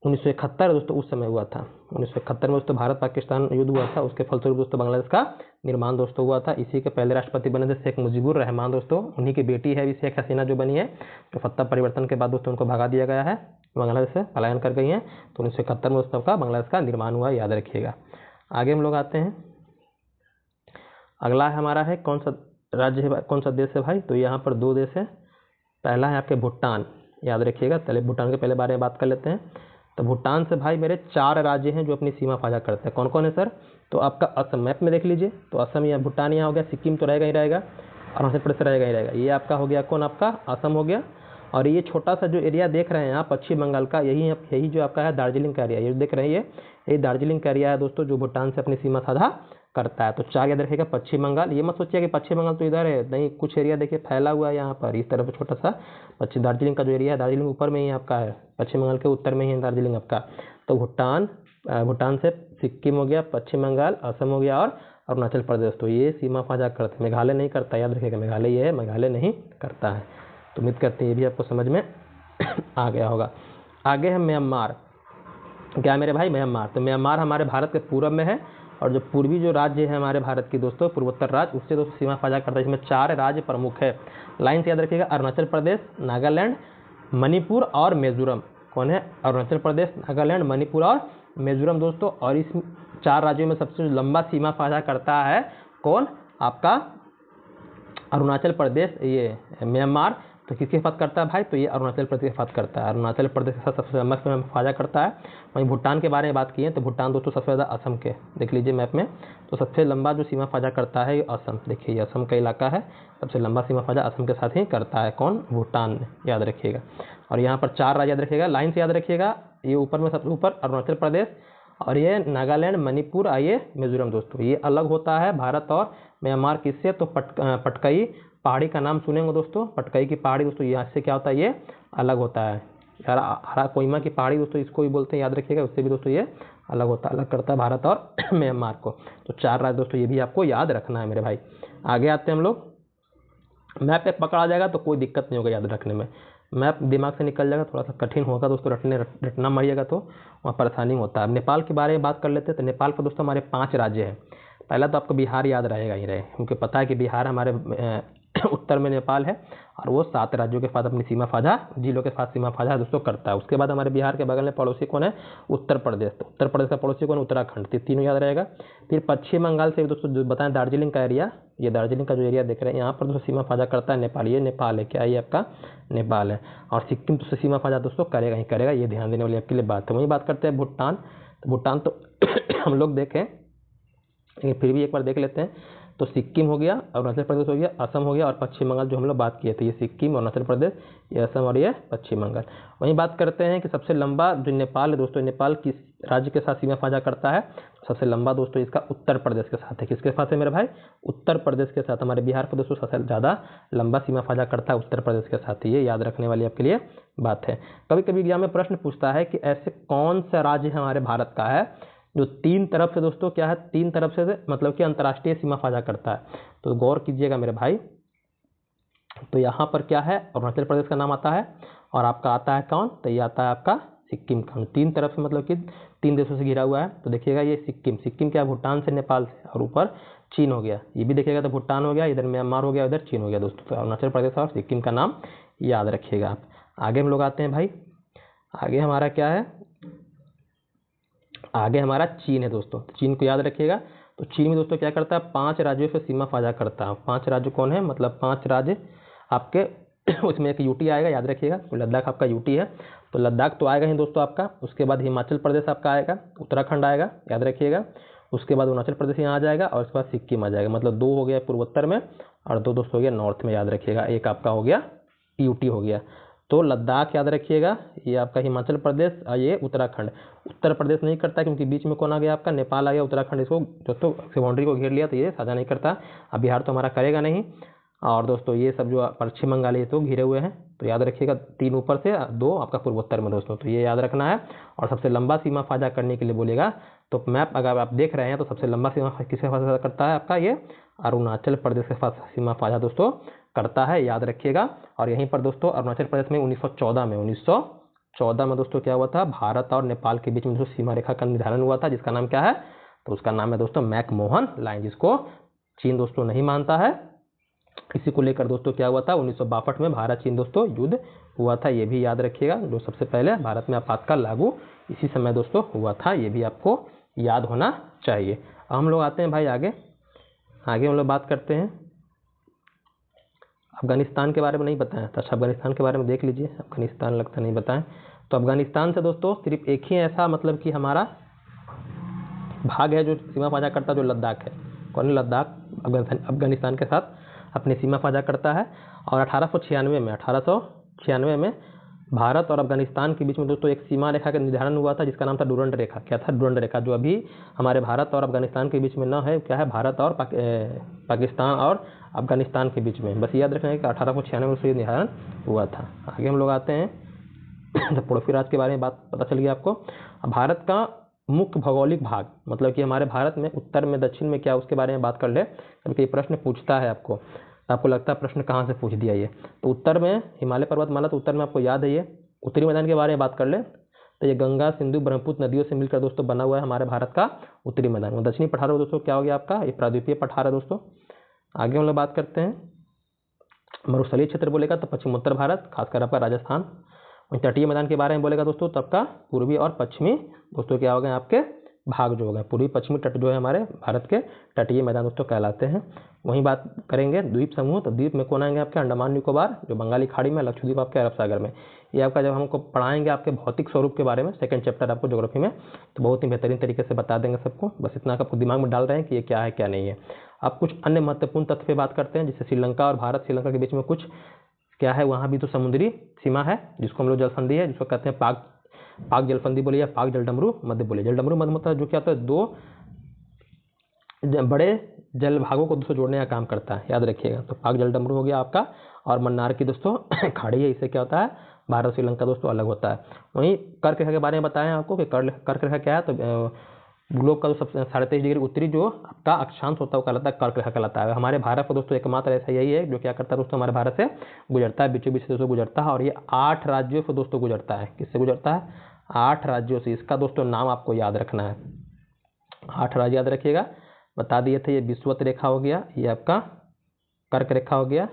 1971 दोस्तों उस समय हुआ था। 1971 में दोस्तों भारत पाकिस्तान युद्ध हुआ था, उसके फलस्वरूप दोस्तों बांग्लादेश का निर्माण दोस्तों हुआ था। इसी के पहले राष्ट्रपति बने थे शेख मुजीबुर रहमान दोस्तों, उन्हीं की बेटी है अभी शेख हसीना जो बनी है। तो सत्ता परिवर्तन के बाद दोस्तों उनको भगा दिया गया है, बांग्लादेश से पलायन कर गई हैं। तो 1971 में दोस्तों का बांग्लादेश का निर्माण हुआ, याद रखिएगा। आगे हम लोग आते हैं, अगला है हमारा है कौन सा राज्य है, कौन सा देश है भाई। तो यहाँ पर 2 देश है। पहला है आपके भूटान, याद रखिएगा। चलिए भूटान के पहले बारे में बात कर लेते हैं। तो भूटान से भाई मेरे 4 राज्य हैं जो अपनी सीमा साझा करते हैं। कौन कौन है सर? तो आपका असम, मैप में देख लीजिए। तो असम या भूटान यहाँ हो गया, सिक्किम तो रहेगा ही रहेगा, अरुणाचल प्रदेश रहेगा ही रहेगा। ये आपका हो गया कौन, आपका असम हो गया। और ये छोटा सा जो एरिया देख रहे हैं आप पश्चिम बंगाल का, यही जो आपका है दार्जिलिंग का एरिया, ये देख रहे हैं ये दार्जिलिंग का एरिया है दोस्तों, जो भूटान से अपनी सीमा साझा करता है। तो 4 याद रखिएगा। पश्चिम बंगाल, ये मत सोचिए कि पश्चिम बंगाल तो इधर है, नहीं, कुछ एरिया देखिए फैला हुआ है यहाँ पर इस तरफ छोटा सा। पश्चिम दार्जिलिंग का जो एरिया है, दार्जिलिंग ऊपर में ही आपका है, पश्चिम बंगाल के उत्तर में ही है दार्जिलिंग आपका। तो भूटान से सिक्किम हो गया, पश्चिम बंगाल, असम हो गया और अरुणाचल प्रदेश। तो ये सीमा साझा करते हैं। मेघालय नहीं करता, याद रखिएगा, मेघालय ये है, मेघालय नहीं करता है। तो उम्मीद करते हैं ये भी आपको समझ में आ गया होगा। आगे है म्यांमार, क्या मेरे भाई, म्यांमार। तो म्यांमार हमारे भारत के पूर्व में है, और जो पूर्वी जो राज्य है हमारे भारत की दोस्तों, पूर्वोत्तर राज्य, उससे दोस्तों सीमा साझा करता है। इसमें 4 राज्य प्रमुख है, लाइन से याद रखिएगा। अरुणाचल प्रदेश, नागालैंड, मणिपुर और मिजोरम। कौन है? अरुणाचल प्रदेश, नागालैंड, मणिपुर और मिजोरम दोस्तों। और इस 4 राज्यों में सबसे लंबा सीमा साझा करता है कौन? आपका अरुणाचल प्रदेश, ये म्यांमार। तो किसके साथ करता है भाई? तो ये अरुणाचल प्रदेश के साथ करता है। अरुणाचल प्रदेश के साथ सबसे लंबा सीमा साझा करता है। वहीं भूटान के बारे में बात की है, तो भूटान दोस्तों सबसे ज़्यादा असम के, देख लीजिए मैप में। तो सबसे लंबा जो सीमा साझा करता है ये असम, देखिए ये असम का इलाका है, सबसे लंबा सीमा साझा असम के साथ ही करता है। कौन? भूटान, याद रखिएगा। और यहाँ पर 4 राज्य याद रखिएगा, लाइन से याद रखिएगा। ये ऊपर में सबसे ऊपर अरुणाचल प्रदेश, और ये नागालैंड, मणिपुर, ये मिजोरम दोस्तों। ये अलग होता है भारत और म्यांमार किससे? तो पटकई पहाड़ी का नाम सुनेंगे दोस्तों, पटकई की पहाड़ी दोस्तों, यहाँ से क्या होता है, ये अलग होता है। हरा कोहिमा की पहाड़ी दोस्तों इसको भी बोलते हैं, याद रखिएगा। उससे भी दोस्तों ये अलग होता है, अलग करता है भारत और म्यांमार को। तो 4 राज्य दोस्तों ये भी आपको याद रखना है मेरे भाई। आगे आते हैं हम लोग, मैप पे पकड़ा जाएगा तो कोई दिक्कत नहीं होगा याद रखने में। मैप दिमाग से निकल जाएगा, थोड़ा सा कठिन होगा दोस्तों, रटना मरिएगा तो वहाँ परेशानी होता है। नेपाल के बारे में बात कर लेते हैं। तो नेपाल पर दोस्तों हमारे 5 राज्य हैं। पहला तो आपको बिहार याद रहेगा ही रहे, क्योंकि पता है कि बिहार हमारे उत्तर में नेपाल है, और वो 7 राज्यों के साथ अपनी सीमा साझा, जिलों के साथ सीमा साझा दोस्तों करता है। उसके बाद हमारे बिहार के बगल में पड़ोसी कौन है? उत्तर प्रदेश। तो उत्तर प्रदेश का पड़ोसी कौन? उत्तराखंड। तो 3 याद रहेगा। फिर पश्चिम बंगाल से दोस्तों जो बताएं दार्जिलिंग का एरिया, ये दार्जिलिंग का जो एरिया देख रहे हैं यहाँ पर दोस्तों सीमा साझा करता है नेपाल। ये नेपाल है, क्या ये आपका नेपाल है। और सिक्किम तो सीमा साझा दोस्तों करेगा ही करेगा, ये ध्यान देने वाली आपके लिए बात है। वहीं बात करते हैं भूटान। तो भूटान तो हम लोग देखें, फिर भी एक बार देख लेते हैं। तो सिक्किम हो गया, अरुणाचल प्रदेश हो गया, असम हो गया, और पश्चिम बंगाल जो हम लोग बात किए थे, ये सिक्किम, अरुणाचल प्रदेश, ये असम और ये पश्चिम बंगाल। वहीं बात करते हैं कि सबसे लंबा जो नेपाल है दोस्तों, नेपाल किस राज्य के साथ सीमा साझा करता है? सबसे लंबा दोस्तों इसका उत्तर प्रदेश के साथ है। किसके साथ है मेरे भाई? उत्तर प्रदेश के साथ। हमारे बिहार पर दोस्तों सबसे ज़्यादा लंबा सीमा साझा करता है उत्तर प्रदेश के साथ। ये याद रखने वाली आपके लिए बात है। कभी कभी एग्जाम में प्रश्न पूछता है कि ऐसे कौन सा राज्य हमारे भारत का है जो 3 तरफ से दोस्तों क्या है, 3 तरफ से मतलब कि अंतर्राष्ट्रीय सीमा साझा करता है। तो गौर कीजिएगा मेरे भाई। तो यहाँ पर क्या है, अरुणाचल प्रदेश का नाम आता है, और आपका आता है कौन? तो ये आता है आपका सिक्किम का। 3 तरफ से मतलब कि 3 देशों से घिरा हुआ है। तो देखिएगा ये सिक्किम क्या, भूटान से, नेपाल से, और ऊपर चीन हो गया। ये भी देखिएगा तो भूटान हो गया, इधर म्यांमार हो गया, इधर चीन हो गया दोस्तों। तो अरुणाचल प्रदेश और सिक्किम का नाम याद रखिएगा आप। आगे हम लोग आते हैं भाई, आगे हमारा क्या है, आगे हमारा चीन है दोस्तों। चीन को याद रखिएगा। तो चीन में दोस्तों क्या करता है, 5 राज्यों से सीमा साझा करता है। 5 राज्य कौन है, मतलब 5 राज्य आपके उसमें एक यूटी आएगा, याद रखिएगा। तो लद्दाख आपका यूटी है, तो लद्दाख तो आएगा ही दोस्तों आपका। उसके बाद हिमाचल प्रदेश आपका आएगा, उत्तराखंड आएगा, याद रखिएगा। उसके बाद अरुणाचल प्रदेश यहाँ आ जाएगा, और उसके बाद सिक्किम आ जाएगा। मतलब 2 हो गया पूर्वोत्तर में, और 2 दोस्तों हो गया नॉर्थ में, याद रखिएगा। एक आपका हो गया यूटी हो गया। तो लद्दाख याद रखिएगा, ये आपका हिमाचल प्रदेश, और ये उत्तराखंड। उत्तर प्रदेश नहीं करता क्योंकि बीच में कौन आ गया आपका, नेपाल आ गया। उत्तराखंड इसको दोस्तों बाउंड्री को घेर लिया, तो ये साझा नहीं करता। अब बिहार तो हमारा करेगा नहीं। और दोस्तों ये सब जो पश्चिम बंगाल ये तो घिरे हुए हैं, तो याद रखिएगा 3 ऊपर से 2 आपका पूर्वोत्तर में दोस्तों, तो ये याद रखना है। और सबसे लंबा सीमा फाजा करने के लिए बोलेगा तो मैप अगर आप देख रहे हैं तो सबसे लंबा सीमा किसके फाजा करता है आपका, ये अरुणाचल प्रदेश के सीमा फाजा दोस्तों करता है, याद रखिएगा। और यहीं पर दोस्तों अरुणाचल प्रदेश में 1914 में दोस्तों क्या हुआ था, भारत और नेपाल के बीच में दोस्तों सीमा रेखा का निर्धारण हुआ था, जिसका नाम क्या है, तो उसका नाम है दोस्तों मैकमोहन लाइन, जिसको चीन दोस्तों नहीं मानता है। इसी को लेकर दोस्तों क्या हुआ था, 1962 में भारत चीन दोस्तों युद्ध हुआ था, ये भी याद रखिएगा। जो सबसे पहले भारत में आपातकाल लागू इसी समय दोस्तों हुआ था, ये भी आपको याद होना चाहिए। हम लोग आते हैं भाई आगे हम लोग बात करते हैं अफगानिस्तान के बारे में। नहीं बताएं तो अच्छा, अफगानिस्तान के बारे में देख लीजिए। अफगानिस्तान लगता नहीं बताएं, तो अफगानिस्तान से दोस्तों सिर्फ एक ही ऐसा मतलब कि हमारा भाग है जो सीमा फाजा करता, जो लद्दाख है। कौन है, लद्दाख अफगानिस्तान के साथ अपनी सीमा फाजा करता है। और 1896 में भारत और अफगानिस्तान के बीच में दोस्तों एक सीमा रेखा का निर्धारण हुआ था, जिसका नाम था डुरंड रेखा। क्या था, डुरंड रेखा, जो अभी हमारे भारत और अफगानिस्तान के बीच में न है, क्या है, भारत और पाकिस्तान और अफगानिस्तान के बीच में। बस याद रखना है कि 1896 में उसका निर्धारण हुआ था। आगे हम लोग आते हैं तो पड़ोसी के बारे में बात पता चल गया आपको। भारत का मुख्य भौगोलिक भाग, मतलब कि हमारे भारत में उत्तर में दक्षिण में क्या, उसके बारे में बात कर ले। क्योंकि ये प्रश्न पूछता है आपको लगता है प्रश्न कहाँ से पूछ दिया ये, तो उत्तर में हिमालय पर्वतमाला, तो उत्तर में आपको याद है ये। उत्तरी मैदान के बारे में बात कर ले तो ये गंगा सिंधु ब्रह्मपुत्र नदियों से मिलकर दोस्तों बना हुआ है हमारे भारत का उत्तरी मैदान। दक्षिणी पठार दोस्तों क्या हो गया आपका, ये प्राद्वीपीय पठार है दोस्तों। आगे हम लोग बात करते हैं मरुस्थलीय क्षेत्र बोलेगा तो पश्चिमोत्तर भारत, खासकर आपका राजस्थान। तटीय मैदान के बारे में बोलेगा दोस्तों तब का पूर्वी और पश्चिमी दोस्तों क्या हो गए आपके भाग जो हो गए, पूर्वी पश्चिमी तट जो है हमारे भारत के तटीय मैदान दोस्तों कहलाते हैं। वहीं बात करेंगे द्वीप समूह, तो द्वीप में कौन आएंगे आपके, अंडमान निकोबार जो बंगाली खाड़ी में, लक्षद्वीप आपके अरब सागर में। ये आपका जब हमको पढ़ाएंगे आपके भौतिक स्वरूप के बारे में, सेकंड चैप्टर आपको ज्योग्राफी में, तो बहुत ही बेहतरीन तरीके से बता देंगे सबको। बस इतना आपको दिमाग में डाल रहे हैं कि ये क्या है क्या नहीं है। अब कुछ अन्य महत्वपूर्ण तथ्य पे बात करते हैं, जैसे श्रीलंका और भारत, श्रीलंका के बीच में कुछ क्या है, वहाँ भी तो समुद्री सीमा है, जिसको हम लोग जलसंधि है, जिसको कहते हैं पाक जलसंधि बोलिए या पाक जलडमरू मध्य बोलिए। जलडमरू मध्य मतलब जो क्या होता है, 2 बड़े जल भागों को दोस्तों जोड़ने का काम करता है, याद रखिएगा। तो पाक जलडमरू हो गया आपका, और मन्नार की दोस्तों खाड़ी है, इससे क्या होता है, भारत श्रीलंका दोस्तों अलग होता है। वहीं कर्क रेखा के बारे में बताएं आपको कि कर्क रेखा क्या है, तो ग्लोब का जो सबसे 23.5 डिग्री उत्तरी जो आपका अक्षांश होता है वो कहलाता है कर्क रेखा कहलाता है। हमारे भारत को दोस्तों एकमात्र ऐसा यही है जो क्या करता है दोस्तों, हमारे भारत से गुजरता है, बीचों बीच से दोस्तों गुजरता है। और ये 8 राज्यों से दोस्तों गुजरता है। किससे गुजरता है, 8 राज्यों से। इसका दोस्तों नाम आपको याद रखना है, 8 राज्य याद रखिएगा। बता दिए थे, ये विषुवत रेखा हो गया, ये आपका कर्क रेखा हो गया,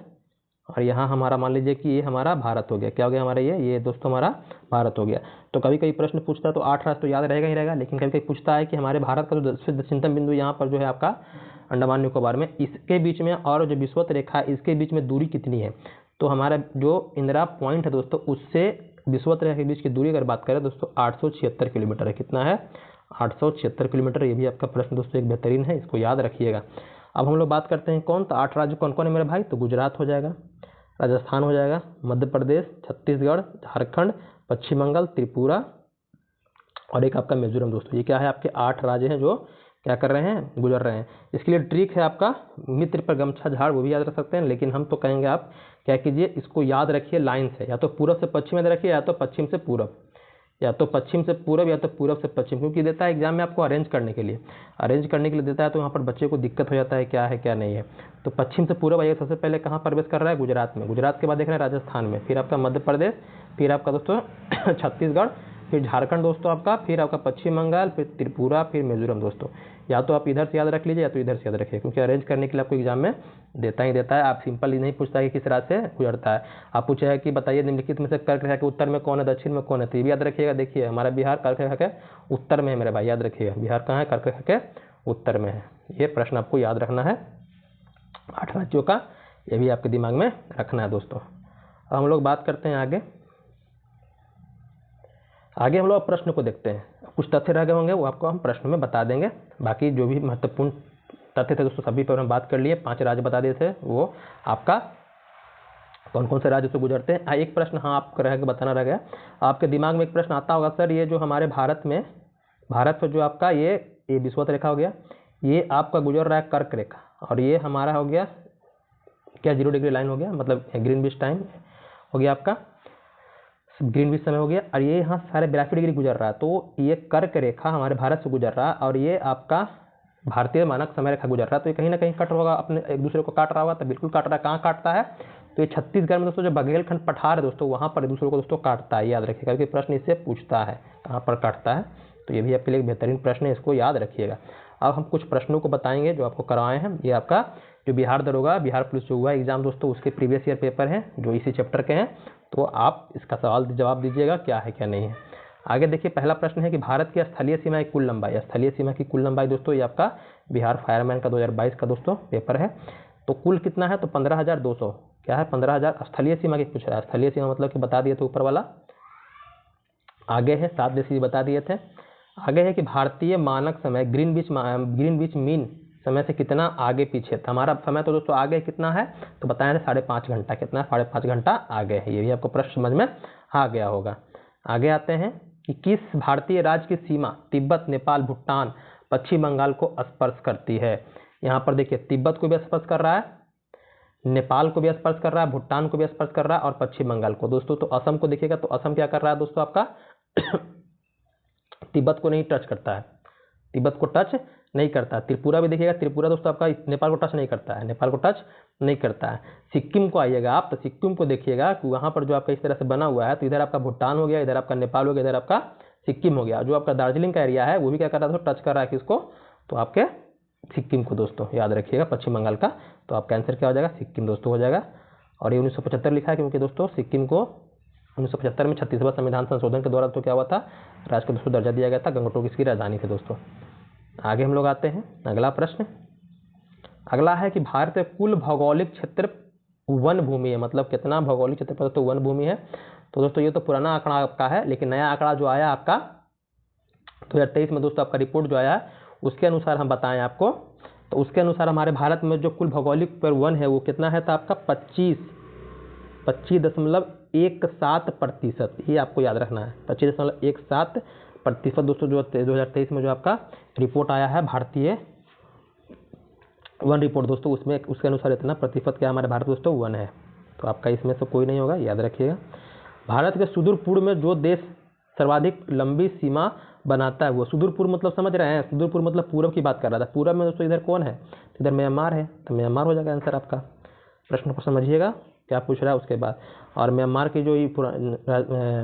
और यहाँ हमारा मान लीजिए कि ये हमारा भारत हो गया। क्या हो गया हमारा, ये दोस्तों हमारा भारत हो गया। तो कभी कभी प्रश्न पूछता है तो 8 राज्य तो याद रहेगा ही रहेगा, लेकिन कभी कभी पूछता है कि हमारे भारत का जो दक्षिणतम बिंदु यहाँ पर जो है आपका अंडमान निकोबार में, इसके बीच में और जो विषुवत रेखा है इसके बीच में दूरी कितनी है। तो हमारा जो इंदिरा पॉइंट है दोस्तों, उससे विषुवत रेखा के बीच की दूरी अगर बात करें दोस्तों 876 किलोमीटर है। कितना है, 876 किलोमीटर। ये भी आपका प्रश्न दोस्तों एक बेहतरीन है, इसको याद रखिएगा। अब हम लोग बात करते हैं कौन, तो 8 राज्य कौन कौन है मेरे भाई, तो गुजरात हो जाएगा, राजस्थान हो जाएगा, मध्य प्रदेश, छत्तीसगढ़, झारखंड, पश्चिम बंगाल, त्रिपुरा और एक आपका मिजोरम दोस्तों। ये क्या है, आपके 8 राज्य हैं जो क्या कर रहे हैं, गुजर रहे हैं। इसके लिए ट्रिक है आपका मित्र पर गमछा झाड़, वो भी याद रख सकते हैं, लेकिन हम तो कहेंगे आप क्या कीजिए, इसको याद रखिए लाइन से, या तो पूरब से पश्चिम याद रखिए, या तो पश्चिम से पूरब, या तो पश्चिम से पूरब, या तो पूरब से पश्चिम। क्योंकि देता है एग्जाम में आपको अरेंज करने के लिए देता है, तो वहाँ पर बच्चे को दिक्कत हो जाता है क्या नहीं है। तो पश्चिम से पूरब आइए, सबसे पहले कहाँ प्रवेश कर रहा है, गुजरात में। गुजरात के बाद देख रहे हैं राजस्थान में, फिर आपका मध्य प्रदेश, फिर आपका दोस्तों छत्तीसगढ़, फिर झारखंड दोस्तों आपका, फिर आपका पश्चिम बंगाल, फिर त्रिपुरा, फिर मिजोरम दोस्तों। या तो आप इधर से याद रख लीजिए या तो इधर से याद रखिए, क्योंकि अरेंज करने के लिए आपको एग्जाम में देता है। आप सिंपल ही नहीं पूछता है कि किस राज्य से गुजरता है, आप पूछे है कि बताइए निम्नलिखित में से कर्क रेखा के उत्तर में कौन है, दक्षिण में कौन है, तो ये भी याद रखिएगा। देखिए हमारा बिहार कर्क रेखा के उत्तर में है मेरे भाई, याद रखिएगा, बिहार कहाँ है, कर्क रेखा के उत्तर में है। ये प्रश्न आपको याद रखना है 8 राज्यों का, ये भी आपके दिमाग में रखना है दोस्तों। अब हम लोग बात करते हैं आगे हम लोग प्रश्न को देखते हैं। कुछ तथ्य रह गए होंगे वो आपको हम प्रश्न में बता देंगे, बाकी जो भी महत्वपूर्ण तथ्य थे दोस्तों सभी पर हम बात कर लिए। 5 राज्य बता दिए थे, वो आपका कौन कौन से राज्य से गुजरते हैं। एक प्रश्न हाँ आपको रह गया, बताना रह गया, आपके दिमाग में एक प्रश्न आता होगा, सर ये जो हमारे भारत पर जो आपका ये विषुवत रेखा हो गया, ये आपका गुजर रहा है कर्क रेखा, और ये हमारा हो गया क्या 0 डिग्री लाइन हो गया, मतलब ग्रीनविच टाइम हो गया आपका, ग्रीनविच समय हो गया। और ये यहाँ सारे 82 डिग्री गुजर रहा है, तो ये कर्क रेखा हमारे भारत से गुजर रहा है और ये आपका भारतीय मानक समय रेखा गुजर रहा है, तो ये कहीं ना कहीं कट होगा, अपने एक दूसरे को काट रहा होगा। तो बिल्कुल काट रहा है, कहाँ काटता है, तो ये छत्तीसगढ़ में दोस्तों जो बघेलखंड पठार है दोस्तों, वहाँ पर एक दूसरे को दोस्तों काटता है, याद रखिएगा, क्योंकि प्रश्न इससे पूछता है कहाँ पर काटता है। तो ये भी आपके लिए बेहतरीन प्रश्न है, इसको याद रखिएगा। अब हम कुछ प्रश्नों को बताएंगे जो आपको करवाए हैं। ये आपका जो बिहार दरोगा, बिहार पुलिस जो हुआ एग्जाम दोस्तों, उसके प्रीवियस ईयर पेपर हैं जो इसी चैप्टर के हैं, तो आप इसका सवाल जवाब दीजिएगा क्या है क्या नहीं है। आगे देखिए, पहला प्रश्न है कि भारत की स्थलीय सीमा की कुल लंबाई, स्थलीय सीमा की कुल लंबाई दोस्तों, ये आपका बिहार फायरमैन का 2022 का दोस्तों पेपर है। तो कुल कितना है, तो 15,200 क्या है, 15,000 स्थलीय सीमा की पूछ रहा है। स्थलीय सीमा मतलब कि बता दिए थे ऊपर वाला, आगे है 7 देश की बता दिए थे। आगे है कि भारतीय मानक समय ग्रीनविच मीन समय से कितना आगे पीछे था। हमारा समय तो दोस्तों आगे कितना है, तो बताया था 5.5 घंटा, कितना है 5.5 घंटा आगे है। ये भी आपको प्रश्न समझ में आ गया होगा। आगे आते हैं कि किस भारतीय राज्य की सीमा तिब्बत, नेपाल, भूटान, पश्चिम बंगाल को स्पर्श करती है। यहाँ पर देखिए, तिब्बत को भी स्पर्श कर रहा है, नेपाल को भी स्पर्श कर रहा है, भूटान को भी स्पर्श कर रहा है और पश्चिम बंगाल को दोस्तों। तो असम को देखिएगा, तो असम क्या कर रहा है दोस्तों आपका तिब्बत को नहीं टच करता है, तिब्बत को टच नहीं करता है। त्रिपुरा भी देखिएगा, त्रिपुरा दोस्तों आपका नेपाल को टच नहीं करता है, नेपाल को टच नहीं करता है। सिक्किम को आइएगा आप, तो सिक्किम को देखिएगा कि वहाँ पर जो आपका इस तरह से बना हुआ है, तो इधर आपका भूटान हो गया, इधर आपका नेपाल हो गया, इधर आपका सिक्किम हो गया। जो आपका दार्जिलिंग का एरिया है वो भी क्या कर रहा है, टच कर रहा है किसको, तो आपके सिक्किम को दोस्तों, याद रखिएगा, पश्चिम बंगाल का। तो आपका आंसर क्या हो जाएगा, सिक्किम दोस्तों हो जाएगा। और ये 1975 लिखा है, क्योंकि दोस्तों सिक्किम को 1975 में 36वां संविधान संशोधन के द्वारा तो क्या हुआ था, राज्य को दोस्तों दर्जा दिया गया था। गंगटोक इसकी राजधानी थी दोस्तों। आगे हम लोग आते हैं, अगला प्रश्न। अगला है कि भारत में कुल भौगोलिक क्षेत्र वन भूमि है, मतलब कितना भौगोलिक क्षेत्र पर दोस्तों वन भूमि है। तो दोस्तों ये तो पुराना आंकड़ा आपका है, लेकिन नया आंकड़ा जो आया आपका 2023 में दोस्तों, आपका रिपोर्ट जो आया है उसके अनुसार हम बताएं आपको। तो उसके अनुसार हमारे भारत में जो कुल भौगोलिक पर वन है वो कितना है, तो आपका 25.17%। ये आपको याद रखना है, 25.17% दोस्तों। जो 2023 में जो आपका रिपोर्ट आया है भारतीय वन रिपोर्ट दोस्तों, उसमें उसके अनुसार इतना प्रतिशत क्या हमारे भारत दोस्तों वन है। तो आपका इसमें से कोई नहीं होगा, याद रखिएगा। भारत के सुदूर पूर्व में जो देश सर्वाधिक लंबी सीमा बनाता है, वो सुदूर पूर्व मतलब समझ रहे हैं, सुदूर पूर्व मतलब पूरब की बात कर रहा था। पूरब में दोस्तों इधर कौन है, इधर म्यांमार है, तो म्यांमार हो जाएगा आंसर आपका। प्रश्न को समझिएगा क्या पूछ रहा है उसके बाद। और म्यांमार की जो ये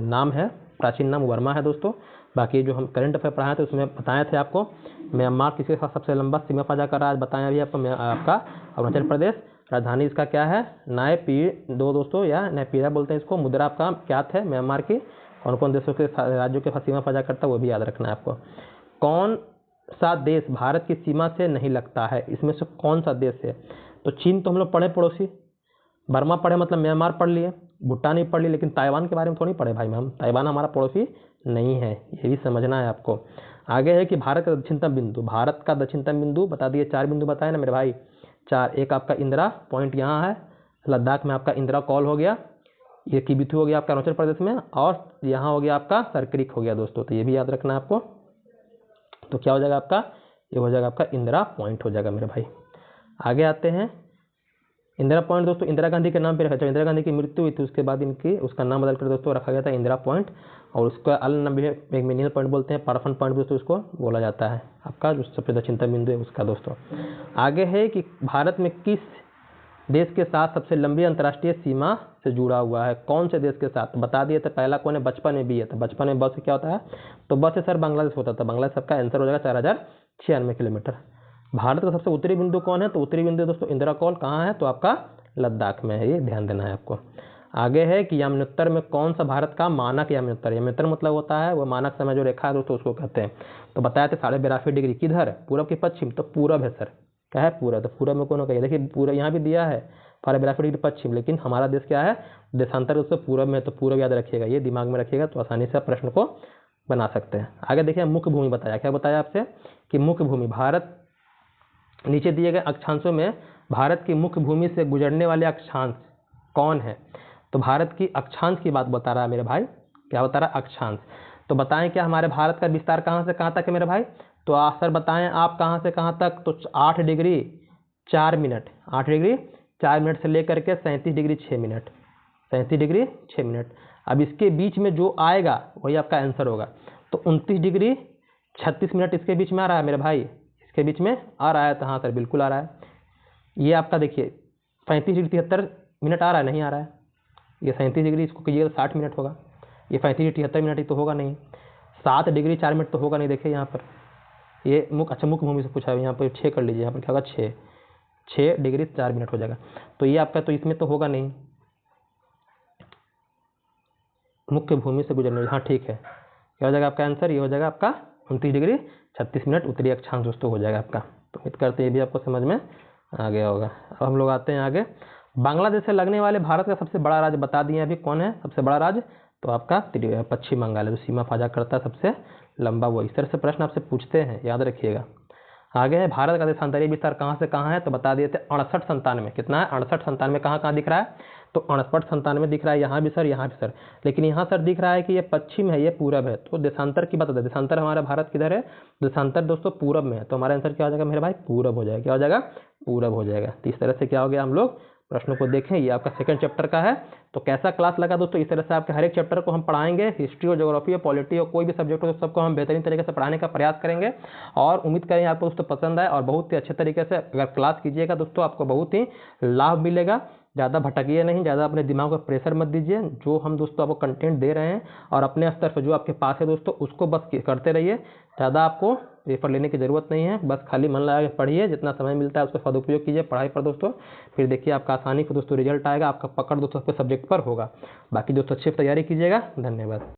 नाम है, प्राचीन नाम वर्मा है दोस्तों। बाकी जो हम करंट अफेयर पढ़ाए थे उसमें बताए थे आपको म्यांमार किसके साथ सबसे लंबा सीमा साझा कर रहा है, बताया अभी आपको आपका अरुणाचल प्रदेश। राजधानी इसका क्या है, नायपीडो दोस्तों, या नायपीडा बोलते हैं इसको। मुद्रा आपका क्या है म्यांमार की, कौन कौन देशों के राज्यों के साथ सीमा साझा करता है वो भी याद रखना है आपको। कौन सा देश भारत की सीमा से नहीं लगता है, इसमें से कौन सा देश है। तो चीन तो हम लोग पढ़े पड़ोसी, बर्मा पढ़े मतलब म्यांमार पढ़ लिए, भूटान भी पढ़ लिए, लेकिन ताइवान के बारे में थोड़ी पढ़े भाई हम, ताइवान हमारा पड़ोसी नहीं है, ये भी समझना है आपको। आगे है कि भारत का दक्षिणतम बिंदु, भारत का दक्षिणतम बिंदु बता दिए, 4 बिंदु बताए ना मेरे भाई, 4। एक आपका इंदिरा पॉइंट यहाँ है लद्दाख में, आपका इंदिरा कॉल हो गया, ये किबिथु हो गया आपका अरुणाचल प्रदेश में, और यहाँ हो गया आपका सरक्रिक हो गया दोस्तों। तो ये भी याद रखना है आपको। तो क्या हो जाएगा आपका, ये हो जाएगा आपका इंदिरा पॉइंट हो जाएगा मेरे भाई। आगे आते हैं, इंदिरा पॉइंट दोस्तों इंदिरा गांधी के नाम पे रखा, जब इंदिरा गांधी की मृत्यु हुई थी उसके बाद इनकी उसका नाम बदल कर दोस्तों रखा गया था इंदिरा पॉइंट। और उसका मिनियल पॉइंट बोलते हैं, पारफन पॉइंट दोस्तों उसको बोला जाता है, आपका जो सबसे दक्षिणतम बिंदु है उसका दोस्तों। आगे है कि भारत में किस देश के साथ सबसे लंबी अंतर्राष्ट्रीय सीमा से जुड़ा हुआ है, कौन से देश के साथ, बता दिए थे। पहला कौन है, बचपन में भी है, तो बचपन में बस से क्या होता है, तो बस से सर बांग्लादेश होता था, बांग्लादेश सबका आंसर हो जाएगा 4096 किलोमीटर। भारत का सबसे उत्तरी बिंदु कौन है, तो उत्तरी बिंदु दोस्तों इंदिरा कॉल कहाँ है, तो आपका लद्दाख में है, ये ध्यान देना है आपको। आगे है कि याम्योत्तर में कौन सा भारत का मानक याम्योत्तर, याम्योत्तर मतलब होता है वो मानक समय जो रेखा है दोस्तों उसको कहते हैं। तो बताया थे 82.5 डिग्री, किधर, पूरब की पश्चिम, तो पूरब है सर, क्या है पूरब, तो पूरब में कौन होगा, देखिए पूरा यहाँ भी दिया है 82.5 डिग्री पश्चिम, लेकिन हमारा देश क्या है देशांतर दोस्तों पूरब में, तो पूरब याद रखिएगा, ये दिमाग में रखिएगा तो आसानी से प्रश्न को बना सकते हैं। आगे देखिए मुख्य भूमि बताया, क्या बताया आपसे कि मुख्य भूमि भारत, नीचे दिए गए अक्षांशों में भारत की मुख्य भूमि से गुजरने वाले अक्षांश कौन है। तो भारत की अक्षांश की बात बता रहा है मेरे भाई, क्या बता रहा है अक्षांश। तो बताएं क्या हमारे भारत का विस्तार कहाँ से कहाँ तक है मेरे भाई, तो सर बताएं आप कहाँ से कहाँ तक, तो 8 डिग्री 4 मिनट, 8 डिग्री 4 मिनट से लेकर के 37 डिग्री 6 मिनट, 37 डिग्री 6 मिनट। अब इसके बीच में जो आएगा वही आपका आंसर होगा। तो 29 डिग्री 36 मिनट इसके बीच में आ रहा है मेरे भाई, इसके बीच में आ रहा है। तो हाँ सर बिल्कुल आ रहा है। ये आपका देखिए 35 डिग्री 73 मिनट आ रहा है, नहीं आ रहा है। ये 37 डिग्री इसको कीजिएगा तो 60 मिनट होगा। ये 35 डिग्री 73 मिनट ही तो होगा नहीं। 7 डिग्री 4 मिनट तो होगा नहीं। देखिए यहाँ पर ये मुख्य भूमि से पूछा है, यहाँ पर 6 कर लीजिए, यहाँ पर क्या होगा 6 डिग्री 4 मिनट हो जाएगा। तो ये आपका तो इसमें तो होगा नहीं, मुख्य भूमि से गुजरने। हाँ ठीक है, क्या हो जाएगा आपका आंसर, ये हो जाएगा आपका 29 डिग्री 36 मिनट उत्तरी अक्षांश दोस्तों हो जाएगा आपका। तो उम्मीद करते हैं ये भी आपको समझ में आ गया होगा। अब हम लोग आते हैं आगे। बांग्लादेश से लगने वाले भारत का सबसे बड़ा राज्य बता दिए अभी कौन है सबसे बड़ा राज्य, तो आपका पश्चिम बंगाल है, जो सीमा फाजा करता है सबसे लंबा वो। इस तरह से प्रश्न आपसे पूछते हैं, याद रखिएगा। आगे है भारत का देशांतरीय विस्तार कहाँ से कहाँ है, तो बता दिए थे 68-97। कितना है 68-97, कहाँ कहाँ दिख रहा है, तो 68-97 दिख रहा है। यहाँ भी सर, यहाँ भी सर, लेकिन यहाँ सर दिख रहा है कि ये पश्चिम है, ये पूरब है। तो देशांतर की बात होती है, देशांतर हमारा भारत किधर है, देशांतर दोस्तों पूरब में है। तो हमारा आंसर क्या हो जाएगा मेरे भाई, पूरब हो जाएगा। क्या हो जाएगा, पूरब हो जाएगा। तो इस तरह से क्या हो गया, हम लोग प्रश्नों को देखें। ये आपका सेकंड चैप्टर का है। तो कैसा क्लास लगा दोस्तों, इस तरह से आपके हर एक चैप्टर को हम पढ़ाएंगे। हिस्ट्री और ज्योग्राफी और पॉलिटी और कोई भी सब्जेक्ट हो तो सबको हम बेहतरीन तरीके से पढ़ाने का प्रयास करेंगे। और उम्मीद करें आपको दोस्तों पसंद आए और बहुत ही अच्छे तरीके से अगर क्लास कीजिएगा दोस्तों आपको बहुत ही लाभ मिलेगा। ज़्यादा भटकिए नहीं, ज़्यादा अपने दिमाग को प्रेशर मत दीजिए। जो हम दोस्तों आपको कंटेंट दे रहे हैं और अपने स्तर पर जो आपके पास है दोस्तों उसको बस करते रहिए। ज़्यादा आपको पेपर लेने की ज़रूरत नहीं है, बस खाली मन लगा के पढ़िए। जितना समय मिलता है उसका सदुपयोग कीजिए पढ़ाई पर दोस्तों। फिर देखिए आपका आसानी से दोस्तों रिजल्ट आएगा, आपका पकड़ दोस्तों अपने सब्जेक्ट पर होगा। बाकी दोस्तों अच्छी तैयारी कीजिएगा। धन्यवाद।